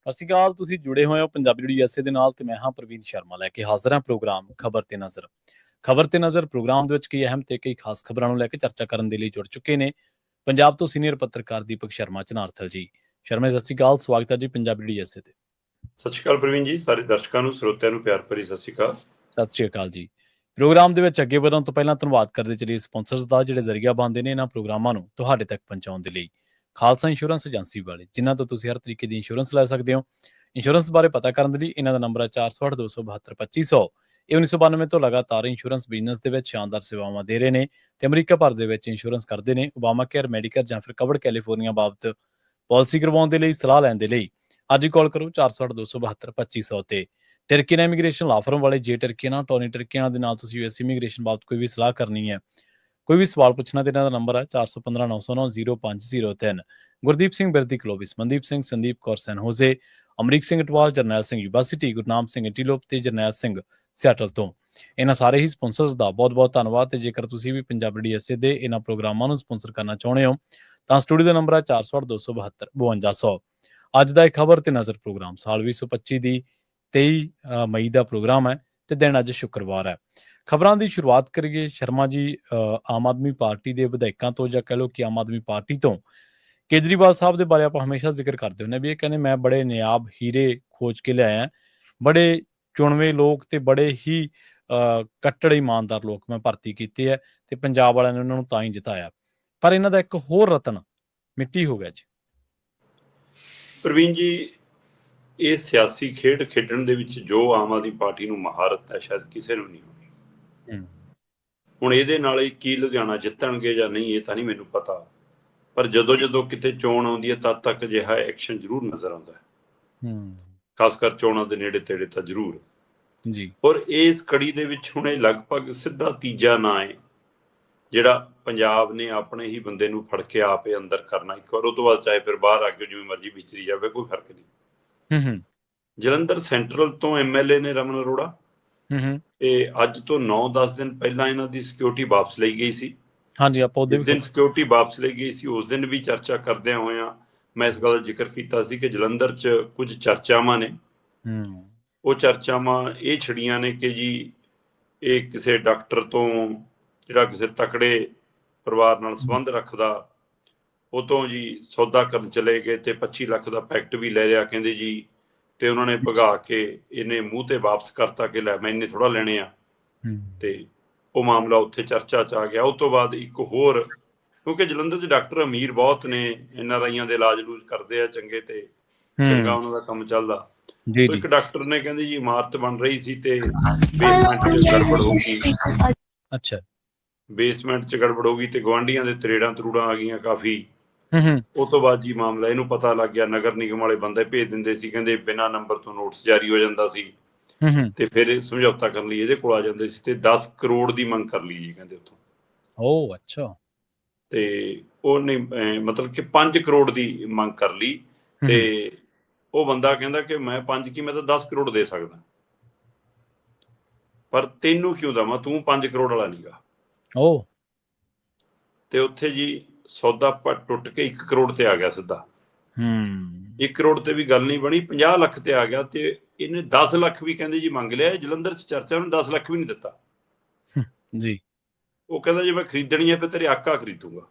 ਸਤਿ ਸ਼੍ਰੀ ਅਕਾਲ। ਤੁਸੀਂ ਜੁੜੇ ਹੋਏ ਹੋ ਪੰਜਾਬੀ ਰੇਡੀਓ USA ਦੇ ਨਾਲ ਤੇ ਮੈਂ ਹਾਂ ਪ੍ਰਵੀਨ ਸ਼ਰਮਾ ਲੈ ਕੇ ਹਾਜ਼ਰ ਹਾਂ ਪ੍ਰੋਗਰਾਮ ਖਬਰ ਤੇ ਨਜ਼ਰ। ਖਬਰ ਤੇ ਨਜ਼ਰ ਪ੍ਰੋਗਰਾਮ ਦੇ ਵਿੱਚ ਕਈ ਅਹਿਮ ਤੇ ਕਈ ਖਾਸ ਖਬਰਾਂ ਨੂੰ ਲੈ ਕੇ ਚਰਚਾ ਕਰਨ ਦੇ ਲਈ ਜੁੜ ਚੁੱਕੇ ਨੇ ਪੰਜਾਬ ਤੋਂ ਸੀਨੀਅਰ ਪੱਤਰਕਾਰ ਦੀਪਕ ਸ਼ਰਮਾ ਚਨਾਰਥਲ ਜੀ। ਸ਼ਰਮਾ ਸਤਿ ਸ਼੍ਰੀ ਅਕਾਲ, ਸਵਾਗਤ ਹੈ ਜੀ ਪੰਜਾਬੀ ਰੇਡੀਓ USA ਤੇ। ਸਤਿ ਸ਼੍ਰੀ ਅਕਾਲ ਪ੍ਰਵੀਨ ਜੀ, ਸਾਰੇ ਦਰਸ਼ਕਾਂ ਨੂੰ ਸਰੋਤਿਆਂ ਨੂੰ ਪਿਆਰ ਭਰੀ ਸਤਿ ਸ਼੍ਰੀ ਅਕਾਲ। ਸਤਿ ਸ਼੍ਰੀ ਅਕਾਲ ਜੀ। ਪ੍ਰੋਗਰਾਮ ਦੇ ਵਿੱਚ ਅੱਗੇ ਵਧਣ ਤੋਂ ਪਹਿਲਾਂ ਧੰਨਵਾਦ ਕਰਦੇ ਚਲੀਏ ਸਪਾਂਸਰਸ ਦਾ ਜਿਹੜੇ ਜ਼ਰੀਆ ਬਣਦੇ ਨੇ ਇਹਨਾਂ ਪ੍ਰੋਗਰਾਮਾਂ ਨੂੰ ਤੁਹਾਡੇ ਤੱਕ ਪਹੁੰਚਾਉਣ ਦੇ ਲਈ। ਖਾਲਸਾ ਇੰਸ਼ੋਰੈਂਸ ਏਜੰਸੀ ਵਾਲੇ ਜਿਨ੍ਹਾਂ ਤੋਂ ਤੁਸੀਂ ਹਰ ਤਰੀਕੇ ਦੀ ਇੰਸ਼ੋਰੈਂਸ ਲੈ ਸਕਦੇ ਹੋ। ਇੰਸ਼ੋਰੈਂਸ ਬਾਰੇ ਪਤਾ ਕਰਨ ਦੇ ਲਈ ਇਹਨਾਂ ਦਾ ਨੰਬਰ ਹੈ 468-272-2500। ਇਹ 1992 ਤੋਂ ਲਗਾਤਾਰ ਇੰਸ਼ੋਰੈਂਸ ਬਿਜ਼ਨਸ ਦੇ ਵਿੱਚ ਸ਼ਾਨਦਾਰ ਸੇਵਾਵਾਂ ਦੇ ਰਹੇ ਨੇ ਤੇ ਅਮਰੀਕਾ ਭਰ ਦੇ ਵਿੱਚ ਇੰਸ਼ੋਰੈਂਸ ਕਰਦੇ ਨੇ। ਓਬਾਮਾ ਕੇਅਰ, ਮੈਡੀਕੇਅਰ ਜਾਂ ਫਿਰ ਕਵਰਡ ਕੈਲੀਫੋਰਨੀਆ ਬਾਬਤ ਪਾਲਿਸੀ ਕਰਵਾਉਣ ਦੇ ਲਈ ਸਲਾਹ ਲੈਣ ਦੇ ਲਈ ਅੱਜ ਹੀ ਕਾਲ ਕਰੋ 468-272-2500 ਤੇ। ਟਰਕੀਨਾ ਇਮੀਗ੍ਰੇਸ਼ਨ ਲਾ ਫਰਮ ਵਾਲੇ ਜੇ ਟਰਕੀਨਾ, ਟੋਨੀ ਟਰਕੀਨਾ ਦੇ ਨਾਲ ਤੁਸੀਂ US ਇਮੀਗ੍ਰੇਸ਼ਨ ਬਾਬਤ ਕੋਈ ਵੀ ਸਲਾਹ ਕਰਨੀ ਹੈ, ਕੋਈ ਵੀ ਸਵਾਲ ਪੁੱਛਣਾ ਤੇ ਇਹਨਾਂ ਦਾ ਨੰਬਰ ਹੈ 4159090503। ਗੁਰਦੀਪ ਸਿੰਘ ਬਿਰਦੀ ਕਲੋਵਿਸ, ਮਨਦੀਪ ਸਿੰਘ, ਸੰਦੀਪ ਕੌਰ ਸੈਨ ਹੋਜ਼ੇ, ਅਮਰੀਕ ਸਿੰਘ ਅਟਵਾਲ, ਜਰਨੈਲ ਸਿੰਘ ਯੂਨੀਵਰਸਿਟੀ, ਗੁਰਨਾਮ ਸਿੰਘ ਐਂਟੀਲੋਪ ਤੇ ਜਰਨੈਲ ਸਿੰਘ ਸਿਆਟਲ ਤੋਂ। ਇਹਨਾਂ ਸਾਰੇ ਹੀ ਸਪਾਂਸਰਸ ਦਾ ਬਹੁਤ-ਬਹੁਤ ਧੰਨਵਾਦ। ਤੇ ਜੇਕਰ ਤੁਸੀਂ ਵੀ ਪੰਜਾਬੀ ਰੇਡੀਓ USA ਦੇ ਇਹਨਾਂ ਪ੍ਰੋਗਰਾਮਾਂ ਨੂੰ ਸਪਾਂਸਰ ਕਰਨਾ ਚਾਹੁੰਦੇ ਹੋ ਤਾਂ ਸਟੂਡੀਓ ਦਾ ਨੰਬਰ ਹੈ 468-272-5200। ਅੱਜ ਦਾ ਇਹ ਖਬਰ ਤੇ ਨਜ਼ਰ ਪ੍ਰੋਗਰਾਮ ਸਾਲ 2025 ਦੀ 23 ਮਈ ਦਾ ਪ੍ਰੋਗਰਾਮ ਹੈ ਤੇ ਦਿਨ ਅੱਜ ਸ਼ੁੱਕਰਵਾਰ ਹੈ। ਖਬਰਾਂ ਦੀ ਸ਼ੁਰੂਆਤ ਕਰੀਏ ਸ਼ਰਮਾ ਜੀ ਆਮ ਆਦਮੀ ਪਾਰਟੀ ਦੇ ਵਿਧਾਇਕਾਂ ਤੋਂ, ਜਾਂ ਕਹਿ ਲਓ ਕਿ ਆਮ ਆਦਮੀ ਪਾਰਟੀ ਤੋਂ। ਕੇਜਰੀਵਾਲ ਸਾਹਿਬ ਦੇ ਬਾਰੇ ਆਪਾਂ ਹਮੇਸ਼ਾ ਜ਼ਿਕਰ ਕਰਦੇ ਹੁੰਦੇ ਵੀ ਇਹ ਕਹਿੰਦੇ ਮੈਂ ਬੜੇ ਨਿਆਬ ਹੀਰੇ ਖੋਜ ਕੇ ਲਿਆਇਆ, ਬੜੇ ਚੁਣਵੇਂ ਲੋਕ ਤੇ ਬੜੇ ਹੀ ਕੱਟੜ ਇਮਾਨਦਾਰ ਲੋਕ ਮੈਂ ਭਰਤੀ ਕੀਤੇ ਹੈ ਤੇ ਪੰਜਾਬ ਵਾਲਿਆਂ ਨੇ ਉਹਨਾਂ ਨੂੰ ਤਾਂ ਹੀ ਜਿਤਾਇਆ। ਪਰ ਇਹਨਾਂ ਦਾ ਇੱਕ ਹੋਰ ਰਤਨ ਮਿੱਟੀ ਹੋ ਗਿਆ ਜੀ। ਪ੍ਰਵੀਨ ਜੀ, ਇਹ ਸਿਆਸੀ ਖੇਡ ਖੇਡਣ ਦੇ ਵਿੱਚ ਜੋ ਆਮ ਆਦਮੀ ਪਾਰਟੀ ਨੂੰ ਮਹਾਰਤ ਹੈ ਸ਼ਾਇਦ ਕਿਸੇ ਨੂੰ ਨਹੀਂ ਹੋਣੀ। ਹੁਣ ਇਹਦੇ ਨਾਲ ਹੀ ਕੀ ਲੁਧਿਆਣਾ ਜਿੱਤਣਗੇ ਜਾਂ ਨਹੀਂ ਇਹ ਤਾਂ ਨਹੀਂ ਮੈਨੂੰ ਪਤਾ, ਪਰ ਜਦੋਂ ਕਿਤੇ ਚੋਣ ਆਉਂਦੀ ਹੈ ਤਦ ਤੱਕ ਅਜਿਹਾ ਐਕਸ਼ਨ ਜ਼ਰੂਰ ਨਜ਼ਰ ਆਉਂਦਾ ਹੈ, ਖਾਸ ਕਰ ਚੋਣਾਂ ਦੇ ਨੇੜੇ ਤੇੜੇ ਤਾਂ ਜ਼ਰੂਰ ਜੀ। ਔਰ ਇਸ ਕੜੀ ਦੇ ਵਿੱਚ ਹੁਣ ਇਹ ਲਗਭਗ ਸਿੱਧਾ ਤੀਜਾ ਨਾਂ ਹੈ ਜਿਹੜਾ ਪੰਜਾਬ ਨੇ ਆਪਣੇ ਹੀ ਬੰਦੇ ਨੂੰ ਫੜ ਕੇ ਆਪੇ ਅੰਦਰ ਕਰਨਾ ਇੱਕ ਵਾਰ, ਉਹ ਤੋਂ ਬਾਅਦ ਚਾਹੇ ਫਿਰ ਬਾਹਰ ਆ ਕੇ ਜਿਵੇਂ ਮਰਜ਼ੀ ਵਿਚਰੀ ਜਾਵੇ, ਕੋਈ ਫਰਕ ਨਹੀਂ। ਜਲੰਧਰ ਸੈਂਟਰਲ ਤੋਂ MLA ਨੇ ਰਮਨ ਅਰੋੜਾ, ਤੇ ਅੱਜ ਤੋਂ 9-10 ਦਿਨ ਪਹਿਲਾਂ ਇਹਨਾਂ ਦੀ ਸਿਕਿਉਰਿਟੀ ਵਾਪਸ ਲਈ ਗਈ ਸੀ। ਹਾਂਜੀ, ਆਪਾਂ ਜਿਸ ਦਿਨ ਸਿਕਿਉਰਿਟੀ ਵਾਪਸ ਲਈ ਗਈ ਸੀ ਉਸ ਦਿਨ ਵੀ ਚਰਚਾ ਕਰਦਿਆਂ ਹੋਇਆਂ ਮੈਂ ਇਸ ਗੱਲ ਦਾ ਜ਼ਿਕਰ ਕੀਤਾ ਸੀ ਕਿ ਜਲੰਧਰ 'ਚ ਕੁਝ ਚਰਚਾਵਾਂ ਨੇ। ਉਹ ਚਰਚਾਵਾਂ ਇਹ ਛੜੀਆਂ ਨੇ ਕਿ ਜੀ ਇਹ ਕਿਸੇ ਡਾਕਟਰ ਤੋਂ ਜਿਹੜਾ ਕਿਸੇ ਤਕੜੇ ਪਰਿਵਾਰ ਨਾਲ ਸੰਬੰਧ ਰੱਖਦਾ, ਉਹ ਤੋਂ ਜੀ ਸੌਦਾ ਕਰਨ ਚਲੇ ਗਏ ਤੇ 25 ਲੱਖ ਦਾ ਪੈਕਟ ਵੀ ਲੈ ਲਿਆ ਕਹਿੰਦੇ ਜੀ, ਤੇ ਉਹਨਾਂ ਨੇ ਭਗਾ ਕੇ ਇਹਨੇ ਮੂੰਹ ਤੇ ਵਾਪਸ ਕਰਤਾ ਕਿ ਲੈ ਮੈਂ ਇੰਨੇ ਥੋੜਾ ਲੈਣੇ ਆ, ਤੇ ਉਹ ਮਾਮਲਾ ਉੱਥੇ ਚਰਚਾ 'ਚ ਆ ਗਿਆ। ਉਸ ਤੋਂ ਬਾਅਦ ਇੱਕ ਹੋਰ, ਕਿਉਂਕਿ ਜਲੰਧਰ 'ਚ ਡਾਕਟਰ ਅਮੀਰ ਬਹੁਤ ਨੇ, NRIਆਂ ਦੇ ਇਲਾਜ ਲੂਜ ਕਰਦੇ ਆ ਚੰਗੇ, ਤੇ ਚੰਗਾ ਉਹਨਾਂ ਦਾ ਕੰਮ ਚੱਲਦਾ। ਇੱਕ ਡਾਕਟਰ ਨੇ ਕਹਿੰਦੇ ਜੀ ਇਮਾਰਤ ਬਣ ਰਹੀ ਸੀ ਤੇ ਬੇਸਮੈਂਟ 'ਚ ਗੜਬੜ ਹੋ ਗਈ। ਅੱਛਾ, ਬੇਸਮੈਂਟ 'ਚ ਗੜਬੜ ਹੋ ਗਈ ਤੇ ਗੁਆਂਢੀਆਂ ਦੇ ਤਰੇੜਾਂ ਤਰੂੜਾਂ ਆ ਗਈਆਂ ਕਾਫੀ। ਉਸ ਤੋਂ ਬਾਅਦ ਜੀ ਮਾਮਲਾ ਇਹਨੂੰ ਪਤਾ ਲੱਗ ਗਿਆ, ਨਗਰ ਨਿਗਮ ਵਾਲੇ ਬੰਦੇ ਭੇਜ ਦਿੰਦੇ ਸੀ, ਕਹਿੰਦੇ ਬਿਨਾਂ ਨੰਬਰ ਤੋਂ ਨੋਟਿਸ ਜਾਰੀ ਹੋ ਜਾਂਦਾ ਸੀ, ਤੇ ਫਿਰ ਸਮਝੌਤਾ ਕਰਨ ਲਈ ਇਹਦੇ ਕੋਲ ਆ ਜਾਂਦੇ ਸੀ ਤੇ 10 ਕਰੋੜ ਦੀ ਮੰਗ ਕਰ ਲਈ ਜੀ ਕਹਿੰਦੇ ਉੱਥੋਂ। ਓ ਅੱਛਾ। ਤੇ ਉਹਨੇ ਮਤਲਬ ਕਿ 5 ਕਰੋੜ ਦੀ ਮੰਗ ਕਰ ਲਈ, ਤੇ ਉਹ ਬੰਦਾ ਕਹਿੰਦਾ ਕਿ ਮੈਂ 5 ਕੀ ਮੈਂ ਤਾਂ 10 ਕਰੋੜ ਦੇ ਸਕਦਾ, ਪਰ ਤੈਨੂੰ ਕਿਉਂ ਦੇਵਾਂ, ਤੂੰ 5 ਕਰੋੜ ਵਾਲਾ ਨੀਗਾ। ਤੇ ਉੱਥੇ ਜੀ ਸੌਦਾ ਟੁੱਟ ਕੇ 1 ਕਰੋੜ ਤੇ ਆ ਗਿਆ ਸਿੱਧਾ। 1 ਕਰੋੜ ਤੇ ਵੀ ਗੱਲ ਨਹੀਂ ਬਣੀ, 50 ਲੱਖ ਤੇ ਆ ਗਿਆ, ਤੇ ਇਹਨੇ 10 ਲੱਖ ਵੀ ਕਹਿੰਦੇ ਜੀ ਮੰਗ ਲਿਆ। ਜਲੰਧਰ 'ਚ ਚਰਚਾ, ਉਹਨੇ 10 ਲੱਖ ਵੀ ਨਹੀਂ ਦਿੱਤਾ ਜੀ। ਉਹ ਕਹਿੰਦਾ ਜੇ ਮੈਂ ਖਰੀਦਣੀ ਹੈ ਫਿਰ ਤੇਰੇ ਆਕਾ ਖਰੀਦੂਗਾ।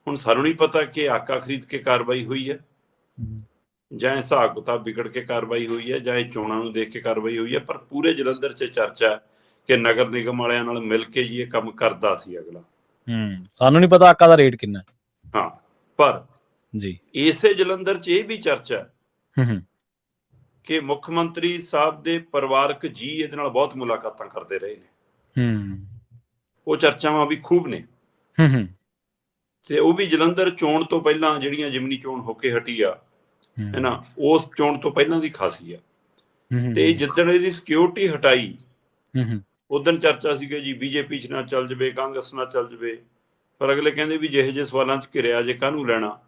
ਹੁਣ ਸਾਨੂੰ ਨਹੀਂ ਪਤਾ ਕਿ ਆਕਾ ਖਰੀਦ ਕੇ ਕਾਰਵਾਈ ਹੋਈ ਹੈ ਜਾਂ ਹਿਸਾਬ ਕਿਤਾਬ ਵਿਗੜ ਕੇ ਕਾਰਵਾਈ ਹੋਈ ਹੈ ਜਾਂ ਇਹ ਚੋਣਾਂ ਨੂੰ ਦੇਖ ਕੇ ਕਾਰਵਾਈ ਹੋਈ ਹੈ, ਪਰ ਪੂਰੇ ਜਲੰਧਰ 'ਚ ਚਰਚਾ ਕਿ ਨਗਰ ਨਿਗਮ ਵਾਲਿਆਂ ਨਾਲ ਮਿਲ ਕੇ ਜੀ ਇਹ ਕੰਮ ਕਰਦਾ ਸੀ ਅਗਲਾ। ਸਾਨੂੰ ਨਹੀਂ ਪਤਾ ਆਕਾ ਦਾ ਰੇਟ ਕਿੰਨਾ। ਹਾਂ, ਪਰ ਜੀ ਇਸੇ ਜਲੰਧਰ 'ਚ ਇਹ ਵੀ ਚਰਚਾ ਕਿ ਮੁੱਖ ਮੰਤਰੀ ਸਾਹਿਬ ਦੇ ਪਰਿਵਾਰਕ ਜੀ ਇਹਦੇ ਨਾਲ ਬਹੁਤ ਮੁਲਾਕਾਤਾਂ ਕਰਦੇ ਰਹੇ ਨੇ। ਉਹ ਚਰਚਾਵਾਂ ਵੀ ਖੂਬ ਨੇ, ਤੇ ਉਹ ਵੀ ਜਲੰਧਰ ਚੋਣ ਤੋਂ ਪਹਿਲਾਂ, ਜਿਹੜੀਆਂ ਜਿਮਨੀ ਚੋਣ ਹੋ ਕੇ ਹਟੀ ਆ ਹੈ ਨਾ, ਉਸ ਚੋਣ ਤੋਂ ਪਹਿਲਾਂ ਦੀ ਖਾਸੀ ਆ। ਤੇ ਜਿੱਦਣ ਇਹਦੀ ਸਿਕਿਉਰਿਟੀ ਹਟਾਈ ਉਦਣ ਚਰਚਾ ਸੀਗਾ ਜੀ BJP 'ਚ ਨਾ ਚੱਲ ਜਾਵੇ, ਕਾਂਗਰਸ ਨਾ ਚੱਲ ਜਾਵੇ, ਪਰ ਅਗਲੇ ਕਹਿੰਦੇ ਵੀ ਜਿਹੇ ਜਿਹੇ ਸਵਾਲਾਂ 'ਚ ਘਿਰਿਆ ਜੇ ਕਾਹਨੂੰ ਲੈਣਾ।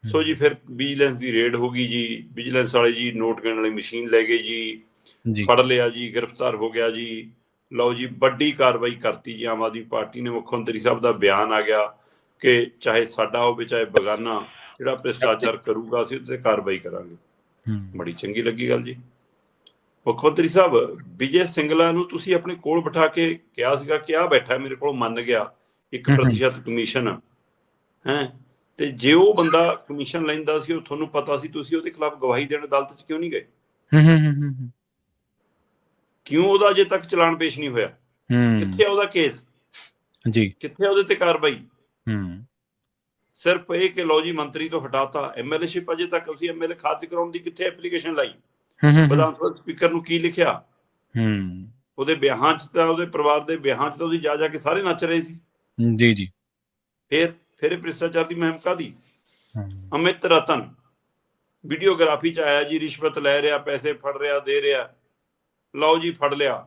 ਸੋ ਜੀ ਫਿਰ ਵਿਜੀਲੈਂਸ ਦੀ ਰੇਡ ਹੋ ਗਈ ਜੀ, ਵਿਜੀਲੈਂਸ ਵਾਲੇ ਜੀ ਨੋਟ ਗਿਣਨ ਵਾਲੀ ਮਸ਼ੀਨ ਲੈ ਗਏ ਜੀ, ਫੜ ਲਿਆ ਜੀ, ਗ੍ਰਿਫਤਾਰ ਹੋ ਗਿਆ ਜੀ। ਲਓ ਜੀ, ਵੱਡੀ ਕਾਰਵਾਈ ਕਰਤੀ ਜੀ ਆਮ ਆਦਮੀ ਪਾਰਟੀ ਨੇ। ਮੁੱਖ ਮੰਤਰੀ ਸਾਹਿਬ ਦਾ ਬਿਆਨ ਆ ਗਿਆ ਕਿ ਚਾਹੇ ਸਾਡਾ ਹੋਵੇ ਚਾਹੇ ਬੇਗਾਨਾ, ਜਿਹੜਾ ਭ੍ਰਿਸ਼ਟਾਚਾਰ ਕਰੂਗਾ ਅਸੀਂ ਉਹਦੇ ਤੇ ਕਾਰਵਾਈ ਕਰਾਂਗੇ। ਬੜੀ ਚੰਗੀ ਲੱਗੀ ਗੱਲ ਜੀ। ਮੁੱਖ ਮੰਤਰੀ ਸਾਹਿਬ, ਵਿਜੇ ਸਿੰਗਲਾ ਨੂੰ ਤੁਸੀਂ ਆਪਣੇ ਕੋਲ ਬਿਠਾ ਕੇ ਕਿਹਾ ਸੀਗਾ ਕਿ ਆਹ ਬੈਠਾ ਮੇਰੇ ਕੋਲ, ਮੰਨ ਗਿਆ 1% ਕਮਿਸ਼ਨ ਹੈ, ਤੇ ਜੇ ਉਹ ਬੰਦਾ ਕਮਿਸ਼ਨ ਲੈਂਦਾ ਸੀ, ਉਹ ਤੁਹਾਨੂੰ ਪਤਾ ਸੀ, ਤੁਸੀਂ ਉਹਦੇ ਖਿਲਾਫ ਗਵਾਹੀ ਦੇਣ ਅਦਾਲਤ 'ਚ ਕਿਉਂ ਨਹੀਂ ਗਏ? ਕਿਉਂ ਉਹਦਾ ਅਜੇ ਤੱਕ ਚਲਾਨ ਪੇਸ਼ ਨਹੀਂ ਹੋਇਆ? ਕਿੱਥੇ ਉਹਦਾ ਕੇਸ ਜੀ? ਕਿੱਥੇ ਉਹਦੇ ਤੇ ਕਾਰਵਾਈ? ਸਿਰਫ ਇਹ ਕਿ ਲਓ ਜੀ ਮੰਤਰੀ ਤੋਂ ਹਟਾਤਾ, ਐਮਐਲਏਸ਼ਿਪ ਅਜੇ ਤੱਕ ਅਸੀਂ ਐਮਐਲਏ ਖਾਰਜ ਕਰਾਉਣ ਦੀ ਕਿੱਥੇ ਐਪਲੀਕੇਸ਼ਨ ਲਾਈ? ਵਿਧਾਨ ਸਭਾ ਸਪੀਕਰ ਨੂੰ ਕੀ ਲਿਖਿਆ? ਉਹਦੇ ਵਿਆਹਾਂ 'ਚ ਤਾਂ, ਉਹਦੇ ਪਰਿਵਾਰ ਦੇ ਵਿਆਹਾਂ 'ਚ ਤਾਂ ਉਹਦੀ ਜਾ ਕੇ ਸਾਰੇ ਨੱਚ ਰਹੇ ਸੀ ਜੀ ਜੀ। ਫਿਰ ਭ੍ਰਿਸ਼ਟਾਚਾਰ ਦੀ ਮਹਿਮ ਕਾਹਦੀ? ਅਮਿਤ ਰਤਨ ਵੀਡੀਓਗ੍ਰਾਫੀ 'ਚ ਆਇਆ ਜੀ, ਰਿਸ਼ਵਤ ਲੈ ਰਿਹਾ, ਪੈਸੇ ਫੜ ਰਿਹਾ, ਦੇ ਰਿਹਾ, ਲਓ ਜੀ ਫੜ ਲਿਆ,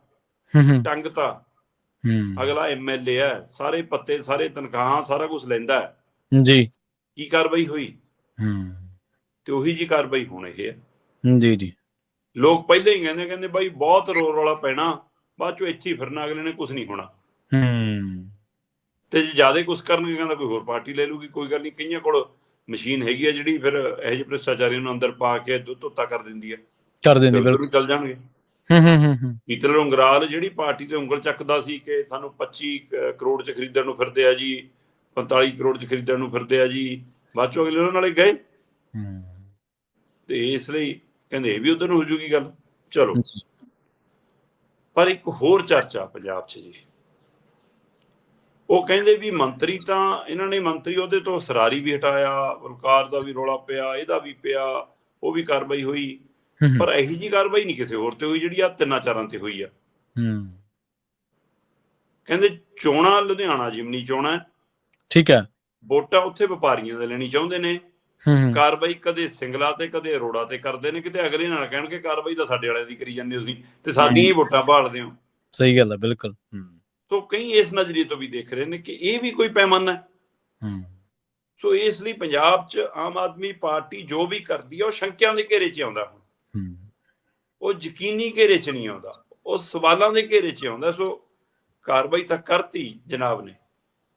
ਟੰਗਤਾ। ਅਗਲਾ ਐਮਐਲਏ ਹੈ, ਸਾਰੇ ਪੱਤੇ, ਸਾਰੇ ਤਨਖਾਹਾਂ, ਸਾਰਾ ਕੁਝ ਲੈਂਦਾ ਹੈ ਜੀ। ਕੀ ਕਾਰਵਾਈ ਹੋਈ? ਤੇ ਉਹੀ ਜੀ ਕਾਰਵਾਈ ਹੁਣ ਇਹ ਹੈ ਜੀ ਜੀ। ਲੋਕ ਪਹਿਲਾਂ ਹੀ ਕਹਿੰਦੇ ਬਾਈ ਬਹੁਤ ਰੌਲਾ ਪੈਣਾ, ਬਾਅਦ ਚੋਂ ਇੱਥੇ ਹੀ ਫਿਰਨਾ, ਅਗਲੇ ਨੇ ਕੁਝ ਨਹੀਂ ਹੋਣਾ। ਤੇ ਜੇ ਜ਼ਿਆਦਾ ਕੁਝ ਕਰਨਗੇ ਕਹਿੰਦਾ ਕੋਈ ਹੋਰ ਪਾਰਟੀ ਲੈ ਲੂਗੀ, ਕੋਈ ਗੱਲ ਨਹੀਂ। ਕਈਆਂ ਕੋਲ ਮਸ਼ੀਨ ਹੈਗੀ ਆ ਜਿਹੜੀ ਫਿਰ ਇਹੋ ਜਿਹੇ ਭ੍ਰਿਸ਼ਟਾਚਾਰੀ ਨੂੰ ਅੰਦਰ ਪਾ ਕੇ ਧੋਤਾ ਕਰ ਦਿੰਦੀ ਹੈ, ਚੱਲ ਜਾਣਗੇ। ਪੀਤਲ ਉਂਗਰਾਲ ਜਿਹੜੀ ਪਾਰਟੀ ਤੇ ਉਂਗਲ ਚੱਕਦਾ ਸੀ ਕਿ ਸਾਨੂੰ 25 ਕਰੋੜ 'ਚ ਖਰੀਦਣ ਨੂੰ ਫਿਰਦੇ ਆ ਜੀ, 45 ਕਰੋੜ 'ਚ ਖਰੀਦਣ ਨੂੰ ਫਿਰਦੇ ਆ ਜੀ, ਬਾਅਦ ਚੋਂ ਅਗਲੇ ਉਹਨਾਂ ਨਾਲੇ ਗਏ। ਤੇ ਇਸ ਲਈ ਕਹਿੰਦੇ ਇਹ ਵੀ ਉਧਰ ਨੂੰ ਹੋ ਜੂਗੀ ਗੱਲ। ਚਲੋ, ਪਰ ਇੱਕ ਹੋਰ ਚਰਚਾ ਪੰਜਾਬ 'ਚ ਜੀ, ਉਹ ਕਹਿੰਦੇ ਵੀ ਮੰਤਰੀ ਤਾਂ ਇਹਨਾਂ ਨੇ ਮੰਤਰੀ ਉਹਦੇ ਤੋਂ ਸਰਾਰੀ ਵੀ ਹਟਾਇਆ, ਵਲਕਾਰ ਦਾ ਵੀ ਰੌਲਾ ਪਿਆ, ਇਹਦਾ ਵੀ ਪਿਆ, ਉਹ ਵੀ ਕਾਰਵਾਈ ਹੋਈ, ਪਰ ਇਹੀ ਜੀ ਕਾਰਵਾਈ ਨਹੀਂ ਕਿਸੇ ਹੋਰ ਤੇ ਹੋਈ ਜਿਹੜੀ ਆ 3-4 ਤੇ ਹੋਈ ਆ। ਕਹਿੰਦੇ ਚੋਣਾਂ ਲੁਧਿਆਣਾ ਜਿਮਨੀ ਚੋਣਾਂ, ਠੀਕ ਹੈ, ਵੋਟਾਂ ਉੱਥੇ ਵਪਾਰੀਆਂ ਦੇ ਲੈਣੀ ਚਾਹੁੰਦੇ ਨੇ, ਕਾਰਵਾਈ ਕਦੇ ਸਿੰਗਲਾ ਤੇ ਕਦੇ ਅਰੋੜਾ ਤੇ ਕਰਦੇ ਨੇ, ਕਿਤੇ ਅਗਲੇ ਨਾਲ ਕਹਿਣਗੇ ਕਾਰਵਾਈ ਤਾਂ ਸਾਡੇ ਵਾਲਿਆਂ ਦੀ ਕਰੀ ਜਾਂਦੇ ਹੋ ਤੁਸੀਂ ਤੇ ਸਾਡੀਆਂ ਹੀ ਵੋਟਾਂ ਭਾਲਦੇ ਹੋ। ਸਹੀ ਗੱਲ ਹੈ, ਬਿਲਕੁਲ। ਸੋ ਕਈ ਇਸ ਨਜ਼ਰੀਏ ਤੋਂ ਵੀ ਦੇਖ ਰਹੇ ਨੇ ਕਿ ਇਹ ਵੀ ਕੋਈ ਪੈਮਾਨਾ ਹੈ। ਸੋ ਇਸ ਲਈ ਪੰਜਾਬ 'ਚ ਆਮ ਆਦਮੀ ਪਾਰਟੀ ਜੋ ਵੀ ਕਰਦੀ ਹੈ ਉਹ ਸ਼ੰਕਿਆਂ ਦੇ ਘੇਰੇ 'ਚ ਆਉਂਦਾ, ਉਹ ਯਕੀਨੀ ਘੇਰੇ 'ਚ ਨਹੀਂ ਆਉਂਦਾ, ਉਹ ਸਵਾਲਾਂ ਦੇ ਘੇਰੇ 'ਚ ਆਉਂਦਾ। ਸੋ ਕਾਰਵਾਈ ਤਾਂ ਕਰਤੀ ਜਨਾਬ ਨੇ,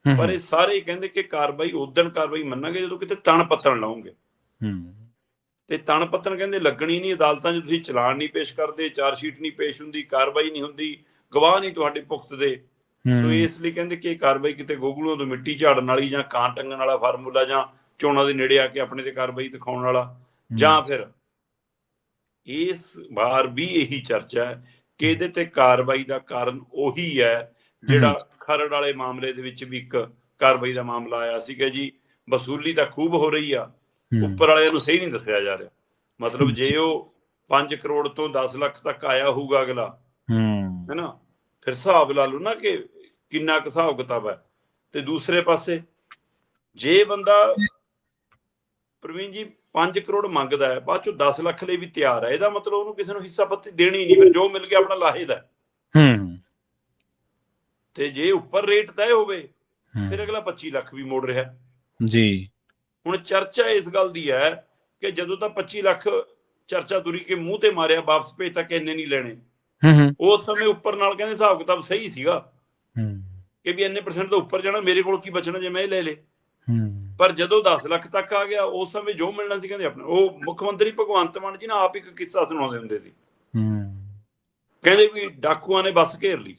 ਪਰ ਇਹ ਸਾਰੇ ਕਹਿੰਦੇ ਕਿ ਕਾਰਵਾਈ ਉਦਣ ਕਾਰਵਾਈ ਮੰਨਾਂਗੇ ਜਦੋਂ ਕਿਤੇ ਤਣ ਪੱਤਣ ਲਾਉਂਗੇ। ਤੇ ਤਣ ਪੱਤਣ ਕਹਿੰਦੇ ਲੱਗਣੀ ਨਹੀਂ, ਅਦਾਲਤਾਂ 'ਚ ਤੁਸੀਂ ਚਲਾਨ ਨਹੀਂ ਪੇਸ਼ ਕਰਦੇ, ਚਾਰਜ ਸ਼ੀਟ ਨਹੀਂ ਪੇਸ਼ ਹੁੰਦੀ, ਕਾਰਵਾਈ ਨਹੀਂ ਹੁੰਦੀ, ਗਵਾਹ ਨਹੀਂ ਤੁਹਾਡੇ ਭੁਗਤਦੇ। ਸੋ ਇਸ ਲਈ ਕਹਿੰਦੇ ਕਿ ਇਹ ਕਾਰਵਾਈ ਕਿਤੇ ਗੋਗਲੂਆਂ ਤੋਂ ਮਿੱਟੀ ਝਾੜਨ ਵਾਲੀ ਜਾਂ ਕਾਂ ਟੰਗਣ ਵਾਲਾ ਫਾਰਮੂਲਾ, ਜਾਂ ਚੋਣਾਂ ਦੇ ਨੇੜੇ ਆ ਕੇ ਆਪਣੇ ਤੇ ਕਾਰਵਾਈ ਦਿਖਾਉਣ ਵਾਲਾ, ਜਾਂ ਫਿਰ ਇਸ ਵਾਰ ਵੀ ਇਹੀ ਚਰਚਾ ਹੈ ਕਿ ਇਹਦੇ ਤੇ ਕਾਰਵਾਈ ਦਾ ਕਾਰਨ ਉਹੀ ਹੈ ਜਿਹੜਾ ਖਰੜ ਵਾਲੇ ਮਾਮਲੇ ਦੇ ਵਿੱਚ ਵੀ ਇੱਕ ਕਾਰਵਾਈ ਦਾ ਮਾਮਲਾ ਆਇਆ ਸੀਗਾ ਜੀ। ਵਸੂਲੀ ਤਾਂ ਖੂਬ ਹੋ ਰਹੀ ਆ, ਉੱਪਰ ਵਾਲਿਆਂ ਨੂੰ ਸਹੀ ਨਹੀਂ ਦੱਸਿਆ ਜਾ ਰਿਹਾ। ਮਤਲਬ ਜੇ ਉਹ 5 ਕਰੋੜ ਤੋਂ 10 ਲੱਖ ਤੱਕ ਆਇਆ ਹੋਊਗਾ ਅਗਲਾ, ਹੈ ਨਾ, ਫਿਰ ਹਿਸਾਬ ਲਾ ਲਓ ਨਾ ਕਿ ਕਿੰਨਾ ਕੁ ਹਿਸਾਬ ਕਿਤਾਬ ਹੈ। ਤੇ ਦੂਸਰੇ ਪਾਸੇ ਜੇ ਬੰਦਾ ਪ੍ਰਵੀਨ ਜੀ 5 ਕਰੋੜ ਮੰਗਦਾ ਹੈ, ਬਾਅਦ ਚੋਂ 10 ਲੱਖ ਲਈ ਵੀ ਤਿਆਰ ਹੈ, ਇਹਦਾ ਮਤਲਬ ਉਹਨੂੰ ਕਿਸੇ ਨੂੰ ਹਿੱਸਾ ਪੱਤੀ ਦੇਣੀ ਨਹੀਂ, ਫਿਰ ਜੋ ਮਿਲ ਗਿਆ ਆਪਣਾ ਲਾਹੇਦਾ। ਤੇ ਜੇ ਉੱਪਰ ਰੇਟ ਤੈਅ ਹੋਵੇ ਫਿਰ ਅਗਲਾ 25 ਲੱਖ ਵੀ ਮੋੜ ਰਿਹਾ ਜੀ। ਹੁਣ ਚਰਚਾ ਇਸ ਗੱਲ ਦੀ ਹੈ ਕਿ ਜਦੋਂ ਤਾਂ 25 ਲੱਖ ਚਰਚਾ ਤੁਰੀ ਕੇ ਮੂੰਹ ਤੇ ਮਾਰਿਆ, ਵਾਪਸ ਭੇਜ ਤੱਕ ਇੰਨੇ ਨਹੀਂ ਲੈਣੇ, ਉਸ ਸਮੇਂ ਉੱਪਰ ਨਾਲ ਕਹਿੰਦੇ ਹਿਸਾਬ ਕਿਤਾਬ ਸਹੀ ਸੀਗਾ ਕਿ ਵੀ ਇੰਨੇ % ਤੋਂ ਉੱਪਰ ਜਾਣਾ, ਮੇਰੇ ਕੋਲ ਕੀ ਬਚਣਾ ਜੇ ਮੈਂ ਇਹ ਲੈ ਲੇ। ਪਰ ਜਦੋਂ 10 ਲੱਖ ਤੱਕ ਆ ਗਿਆ, ਉਸ ਸਮੇਂ ਜੋ ਮਿਲਣਾ ਸੀ ਕਹਿੰਦੇ ਆਪਣਾ, ਉਹ ਮੁੱਖ ਮੰਤਰੀ ਭਗਵੰਤ ਮਾਨ ਜੀ ਨਾ ਆਪ ਇੱਕ ਕਿੱਸਾ ਸੁਣਾਉਂਦੇ ਹੁੰਦੇ ਸੀ, ਕਹਿੰਦੇ ਵੀ ਡਾਕੂਆਂ ਨੇ ਬੱਸ ਘੇਰ ਲਈ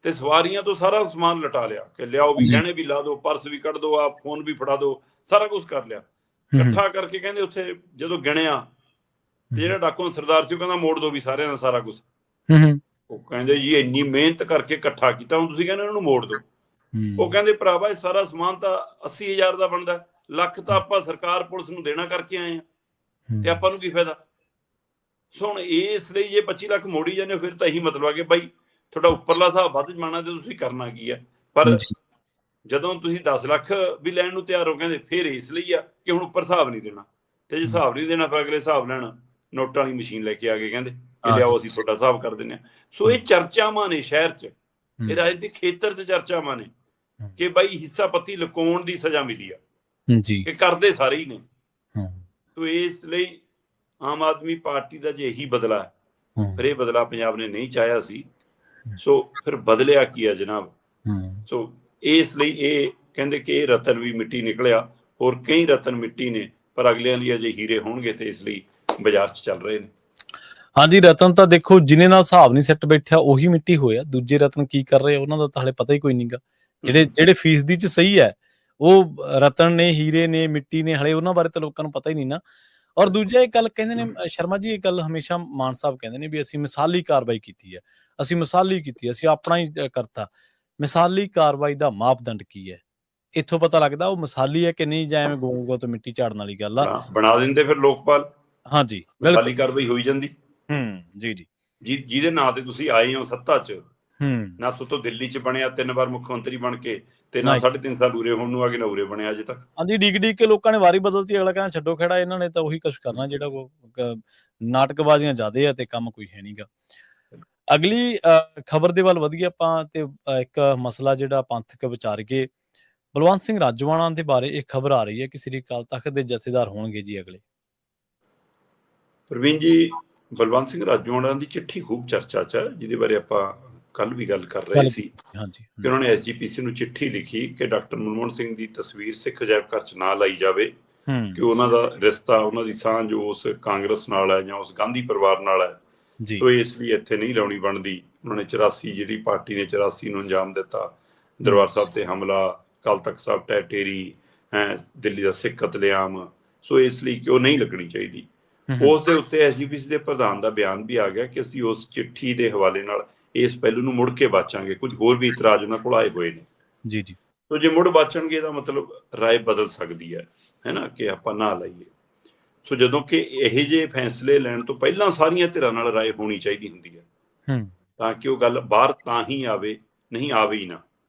ਤੇ ਸਵਾਰੀਆਂ ਤੋਂ ਸਾਰਾ ਸਮਾਨ ਲਟਾ ਲਿਆ ਕਿ ਲਿਆਓ ਵੀ, ਗਹਿਣੇ ਵੀ ਲਾ ਦੋ, ਪਰਸ ਵੀ ਕੱਢ ਦੋ, ਆ ਫੋਨ ਵੀ ਫੜਾ ਦੋ, ਸਾਰਾ ਕੁਝ ਕਰ ਲਿਆ ਇਕੱਠਾ ਕਰਕੇ। ਕਹਿੰਦੇ ਉੱਥੇ ਜਦੋਂ ਗਿਣਿਆ ਤੇ ਜਿਹੜਾ ਡਾਕੂ ਸਰਦਾਰ ਸੀ ਉਹ ਕਹਿੰਦਾ ਮੋੜ ਦੋ ਵੀ ਸਾਰਿਆਂ ਦਾ ਸਾਰਾ ਕੁਝ। ਉਹ ਕਹਿੰਦੇ ਜੀ ਇੰਨੀ ਮਿਹਨਤ ਕਰਕੇ ਇਕੱਠਾ ਕੀਤਾ, ਹੁਣ ਤੁਸੀਂ ਕਹਿੰਦੇ ਉਹਨਾਂ ਨੂੰ ਮੋੜ ਦੋ। ਉਹ ਕਹਿੰਦੇ ਭਰਾਵਾ ਇਹ ਸਾਰਾ ਸਮਾਨ ਤਾਂ 80,000 ਦਾ ਬਣਦਾ, ਲੱਖ ਤਾਂ ਆਪਾਂ ਸਰਕਾਰ ਪੁਲਿਸ ਨੂੰ ਦੇਣਾ ਕਰਕੇ ਆਏ ਆ, ਤੇ ਆਪਾਂ ਨੂੰ ਕੀ ਫਾਇਦਾ। ਸੋ ਹੁਣ ਇਸ ਲਈ ਜੇ 25 ਲੱਖ ਮੋੜੀ ਜਾਂਦੇ ਹੋ ਫਿਰ ਤਾਂ ਇਹੀ ਮਤਲਬ ਆ ਕਿ ਬਾਈ ਤੁਹਾਡਾ ਉੱਪਰਲਾ ਹਿਸਾਬ ਵੱਧ ਜਮਾਣਾ ਤੇ ਤੁਸੀਂ ਕਰਨਾ ਕੀ ਹੈ। ਪਰ ਜਦੋਂ ਤੁਸੀਂ 10 ਲੱਖ ਵੀ ਲੈਣ ਨੂੰ ਤਿਆਰ ਹੋ, ਕਹਿੰਦੇ ਫਿਰ ਇਸ ਲਈ ਆ ਕਿ ਹੁਣ ਉੱਪਰ ਹਿਸਾਬ ਨਹੀਂ ਦੇਣਾ, ਤੇ ਜੇ ਹਿਸਾਬ ਨਹੀਂ ਦੇਣਾ ਫਿਰ ਅਗਲੇ ਹਿਸਾਬ ਲੈਣ ਨੋਟਾਂ ਵਾਲੀ ਮਸ਼ੀਨ ਲੈ ਕੇ ਆ ਗਏ, ਕਹਿੰਦੇ ਕਿ ਲਿਆਓ ਅਸੀਂ ਤੁਹਾਡਾ ਹਿਸਾਬ ਕਰ ਦਿੰਦੇ ਹਾਂ। ਸੋ ਇਹ ਚਰਚਾਵਾਂ ਨੇ ਸ਼ਹਿਰ 'ਚ, ਇਹ ਰਾਜਨੀਤਿਕ ਖੇਤਰ 'ਚ ਚਰਚਾਵਾਂ ਨੇ ਕਿ ਬਾਈ ਹਿੱਸਾ ਪੱਤੀ ਲੁਕਾਉਣ ਦੀ ਸਜ਼ਾ ਮਿਲੀ ਆ ਜੀ, ਕਿ ਕਰਦੇ ਸਾਰੇ ਹੀ ਨੇ। ਸੋ ਇਸ ਲਈ ਆਮ ਆਦਮੀ ਪਾਰਟੀ ਦਾ ਜੇ ਇਹੀ ਬਦਲਾ ਹੈ, ਫਿਰ ਇਹ ਬਦਲਾ ਪੰਜਾਬ ਨੇ ਨਹੀਂ ਚਾਹਿਆ ਸੀ। ਸੋ ਫਿਰ ਬਦਲਿਆ ਕੀ ਆ ਜਨਾਬ। ਸੋ ਇਸ ਲਈ ਇਹ ਕਹਿੰਦੇ ਕਿ ਇਹ ਰਤਨ ਵੀ ਮਿੱਟੀ ਨਿਕਲਿਆ, ਹੋਰ ਕਈ ਰਤਨ ਮਿੱਟੀ ਨੇ, ਪਰ ਅਗਲਿਆਂ ਲਈ ਅਜੇ ਹੀਰੇ ਹੋਣਗੇ ਤੇ ਇਸ ਲਈ ਬਾਜ਼ਾਰ 'ਚ ਚੱਲ ਰਹੇ ਨੇ। ਹਾਂਜੀ, ਰਤਨ ਤਾਂ ਦੇਖੋ ਜਿਹਨੇ ਨਾਲ ਹਿਸਾਬ ਨਹੀਂ ਸੈੱਟ ਬੈਠਿਆ ਉਹੀ ਮਿੱਟੀ ਹੋਇਆ, ਦੂਜੇ ਰਤਨ ਕੀ ਕਰ ਰਹੇ ਉਹਨਾਂ ਦਾ ਤਾਂ ਹਾਲੇ ਪਤਾ ਹੀ ਕੋਈ ਨਹੀਂਗਾ। ਜਿਹੜੇ ਫੀਸਦੀ 'ਚ ਸਹੀ ਹੈ ਉਹ ਰਤਨ ਨੇ, ਹੀਰੇ ਨੇ, ਮਿੱਟੀ ਨੇ, ਹਲੇ ਉਹਨਾਂ ਬਾਰੇ ਤਾਂ ਲੋਕਾਂ ਨੂੰ ਪਤਾ ਹੀ ਨਹੀਂ ਨਾ। ਔਰ ਦੂਜਾ ਇੱਕ ਗੱਲ ਕਹਿੰਦੇ ਨੇ ਸ਼ਰਮਾ ਜੀ, ਇਹ ਗੱਲ ਹਮੇਸ਼ਾ ਮਾਨ ਸਾਹਿਬ ਕਹਿੰਦੇ ਨੇ ਵੀ ਅਸੀਂ ਮਿਸਾਲੀ ਕਾਰਵਾਈ ਕੀਤੀ ਹੈ, ਅਸੀਂ ਮਿਸਾਲੀ ਕੀਤੀ, ਅਸੀਂ ਆਪਣਾ ਹੀ ਕਰਤਾ। ਮਿਸਾਲੀ ਕਾਰਵਾਈ ਦਾ ਮਾਪਦੰਡ ਕੀ ਹੈ? ਇੱਥੋਂ ਪਤਾ ਲੱਗਦਾ ਉਹ ਮਿਸਾਲੀ ਹੈ ਕਿ ਨਹੀਂ, ਜਾਂ ਐਵੇਂ ਗੋਂਗੋ ਤੋਂ ਮਿੱਟੀ ਝਾੜਨ ਵਾਲੀ ਗੱਲ ਆ। ਬਣਾ ਦਿੰਦੇ ਫਿਰ ਲੋਕਪਾਲ, ਹਾਂਜੀ ਮਿਸਾਲੀ ਕਾਰਵਾਈ ਹੋਈ ਜਾਂਦੀ। ਜੀ ਜੀ, ਜਿਹਦੇ ਨਾਂ ਤੇ ਤੁਸੀਂ ਆਏ ਹੋ ਸੱਤਾ 'ਚ, ਨਾ ਤੋਂ ਦਿੱਲੀ 'ਚ ਬਣਿਆ 3 ਵਾਰ ਮੁੱਖ ਮੰਤਰੀ ਬਣ ਕੇ, ਤੇ ਨਾ 3.5 ਸਾਲ ਉਰੇ ਹੋਣ ਨੂੰ ਆ ਕੇ ਨਾ ਉਰੇ ਬਣਿਆ ਅਜੇ ਤੱਕ। ਹਾਂਜੀ, ਡੀਕ ਕੇ ਲੋਕਾਂ ਨੇ ਵਾਰੀ ਬਦਲਤੀ, ਅਗਲਾ ਕਹਿੰਦਾ ਛੱਡੋ ਖੜਾ, ਇਹਨਾਂ ਨੇ ਤਾਂ ਉਹੀ ਕੁਛ ਕਰਨਾ ਜਿਹੜਾ ਉਹ ਨਾਟਕਬਾਜ਼ੀਆਂ ਜ਼ਿਆਦੇ ਆ ਤੇ ਕੰਮ ਕੋਈ ਹੈ ਨਹੀਂਗਾ। ਅਗਲੀ ਖਬਰ ਦੇ ਵੱਲ ਵਧੀਏ ਆਪਾਂ, ਤੇ ਇੱਕ ਮਸਲਾ ਜਿਹੜਾ ਪੰਥਕ ਵਿਚਾਰਕੇ, ਬਲਵੰਤ ਸਿੰਘ ਰਾਜੋਆਣਾ ਦੇ ਬਾਰੇ ਇੱਕ ਖਬਰ ਆ ਰਹੀ ਹੈ ਕਿ ਸ੍ਰੀ ਅਕਾਲ ਤਖਤ ਦੇ ਜਥੇਦਾਰ ਹੋਣਗੇ ਜੀ ਅਗਲੇ। ਪ੍ਰਵੀਨ ਜੀ, ਬਲਵੰਤ ਸਿੰਘ ਰਾਜੋਆਣਾ ਦੀ ਚਿੱਠੀ ਖੂਬ ਚਰਚਾ 'ਚ, ਜਿਹਦੇ ਬਾਰੇ ਆਪਾਂ ਕੱਲ ਵੀ ਗੱਲ ਕਰ ਰਹੇ ਸੀ ਕਿ ਉਹਨਾਂ ਨੇ SGPC ਨੂੰ ਚਿੱਠੀ ਲਿਖੀ ਕਿ ਡਾਕਟਰ ਮਨਮੋਹਨ ਸਿੰਘ ਦੀ ਤਸਵੀਰ ਸਿੱਖ ਅਜਾਇਬ ਘਰ 'ਚ ਨਾ ਲਾਈ ਜਾਵੇ, ਕਿ ਉਹਨਾਂ ਦਾ ਰਿਸ਼ਤਾ, ਉਹਨਾਂ ਦੀ ਸਾਂਝ ਉਸ ਕਾਂਗਰਸ ਨਾਲ ਹੈ ਜਾਂ ਉਸ ਗਾਂਧੀ ਪਰਿਵਾਰ ਨਾਲ ਹੈ, ਸੋ ਇਸ ਲਈ ਇੱਥੇ ਨਹੀਂ ਲਾਉਣੀ ਬਣਦੀ। ਉਹਨਾਂ ਨੇ 84 ਜਿਹੜੀ ਪਾਰਟੀ ਨੇ 84 ਨੂੰ ਅੰਜਾਮ ਦਿੱਤਾ, ਦਰਬਾਰ ਸਾਹਿਬ ਤੇ ਹਮਲਾ, ਅਕਾਲ ਤਖਤ ਸਾਹਿਬ ਢਹਿ ਢੇਰੀ, ਦਿੱਲੀ ਦਾ ਸਿੱਖ ਕਤਲੇਆਮ, ਸੋ ਇਸ ਲਈ ਕਿ ਉਹ ਨਹੀਂ ਲੱਗਣੀ ਚਾਹੀਦੀ। ਉਸ ਦੇ ਉੱਤੇ SGPC ਦੇ ਪ੍ਰਧਾਨ ਦਾ ਬਿਆਨ ਵੀ ਆ ਗਿਆ ਕਿ ਅਸੀਂ ਉਸ ਚਿੱਠੀ ਦੇ ਹਵਾਲੇ ਨਾਲ ਇਸ ਪਹਿਲੂ ਨੂੰ ਮੁੜ ਕੇ ਬਾਚਾਂਗੇ। ਕੁਝ ਹੋਰ ਵੀ ਇਤਰਾਜ਼ ਉਹਨਾਂ ਕੋਲ ਆਏ ਹੋਏ ਨੇ ਜੀ। ਸੋ ਜੇ ਮੁੜ ਬਾਚਣਗੇ ਇਹਦਾ ਮਤਲਬ ਰਾਏ ਬਦਲ ਸਕਦੀ ਹੈ ਨਾ, ਕਿ ਆਪਾਂ ਨਾ ਲਾਈਏ। ਸੋ ਜਦੋਂ ਕਿ ਇਹੋ ਜਿਹੇ ਫੈਸਲੇ ਲੈਣ ਤੋਂ ਪਹਿਲਾਂ ਸਾਰੀਆਂ ਧਿਰਾਂ ਨਾਲ ਰਾਏ ਹੋਣੀ ਚਾਹੀਦੀ ਹੁੰਦੀ ਹੈ, ਤਾਂ ਕਿ ਉਹ ਗੱਲ ਬਾਹਰ ਤਾਂ ਹੀ ਆਵੇ, ਨਹੀਂ ਆਵੇ ਹੀ ਨਾ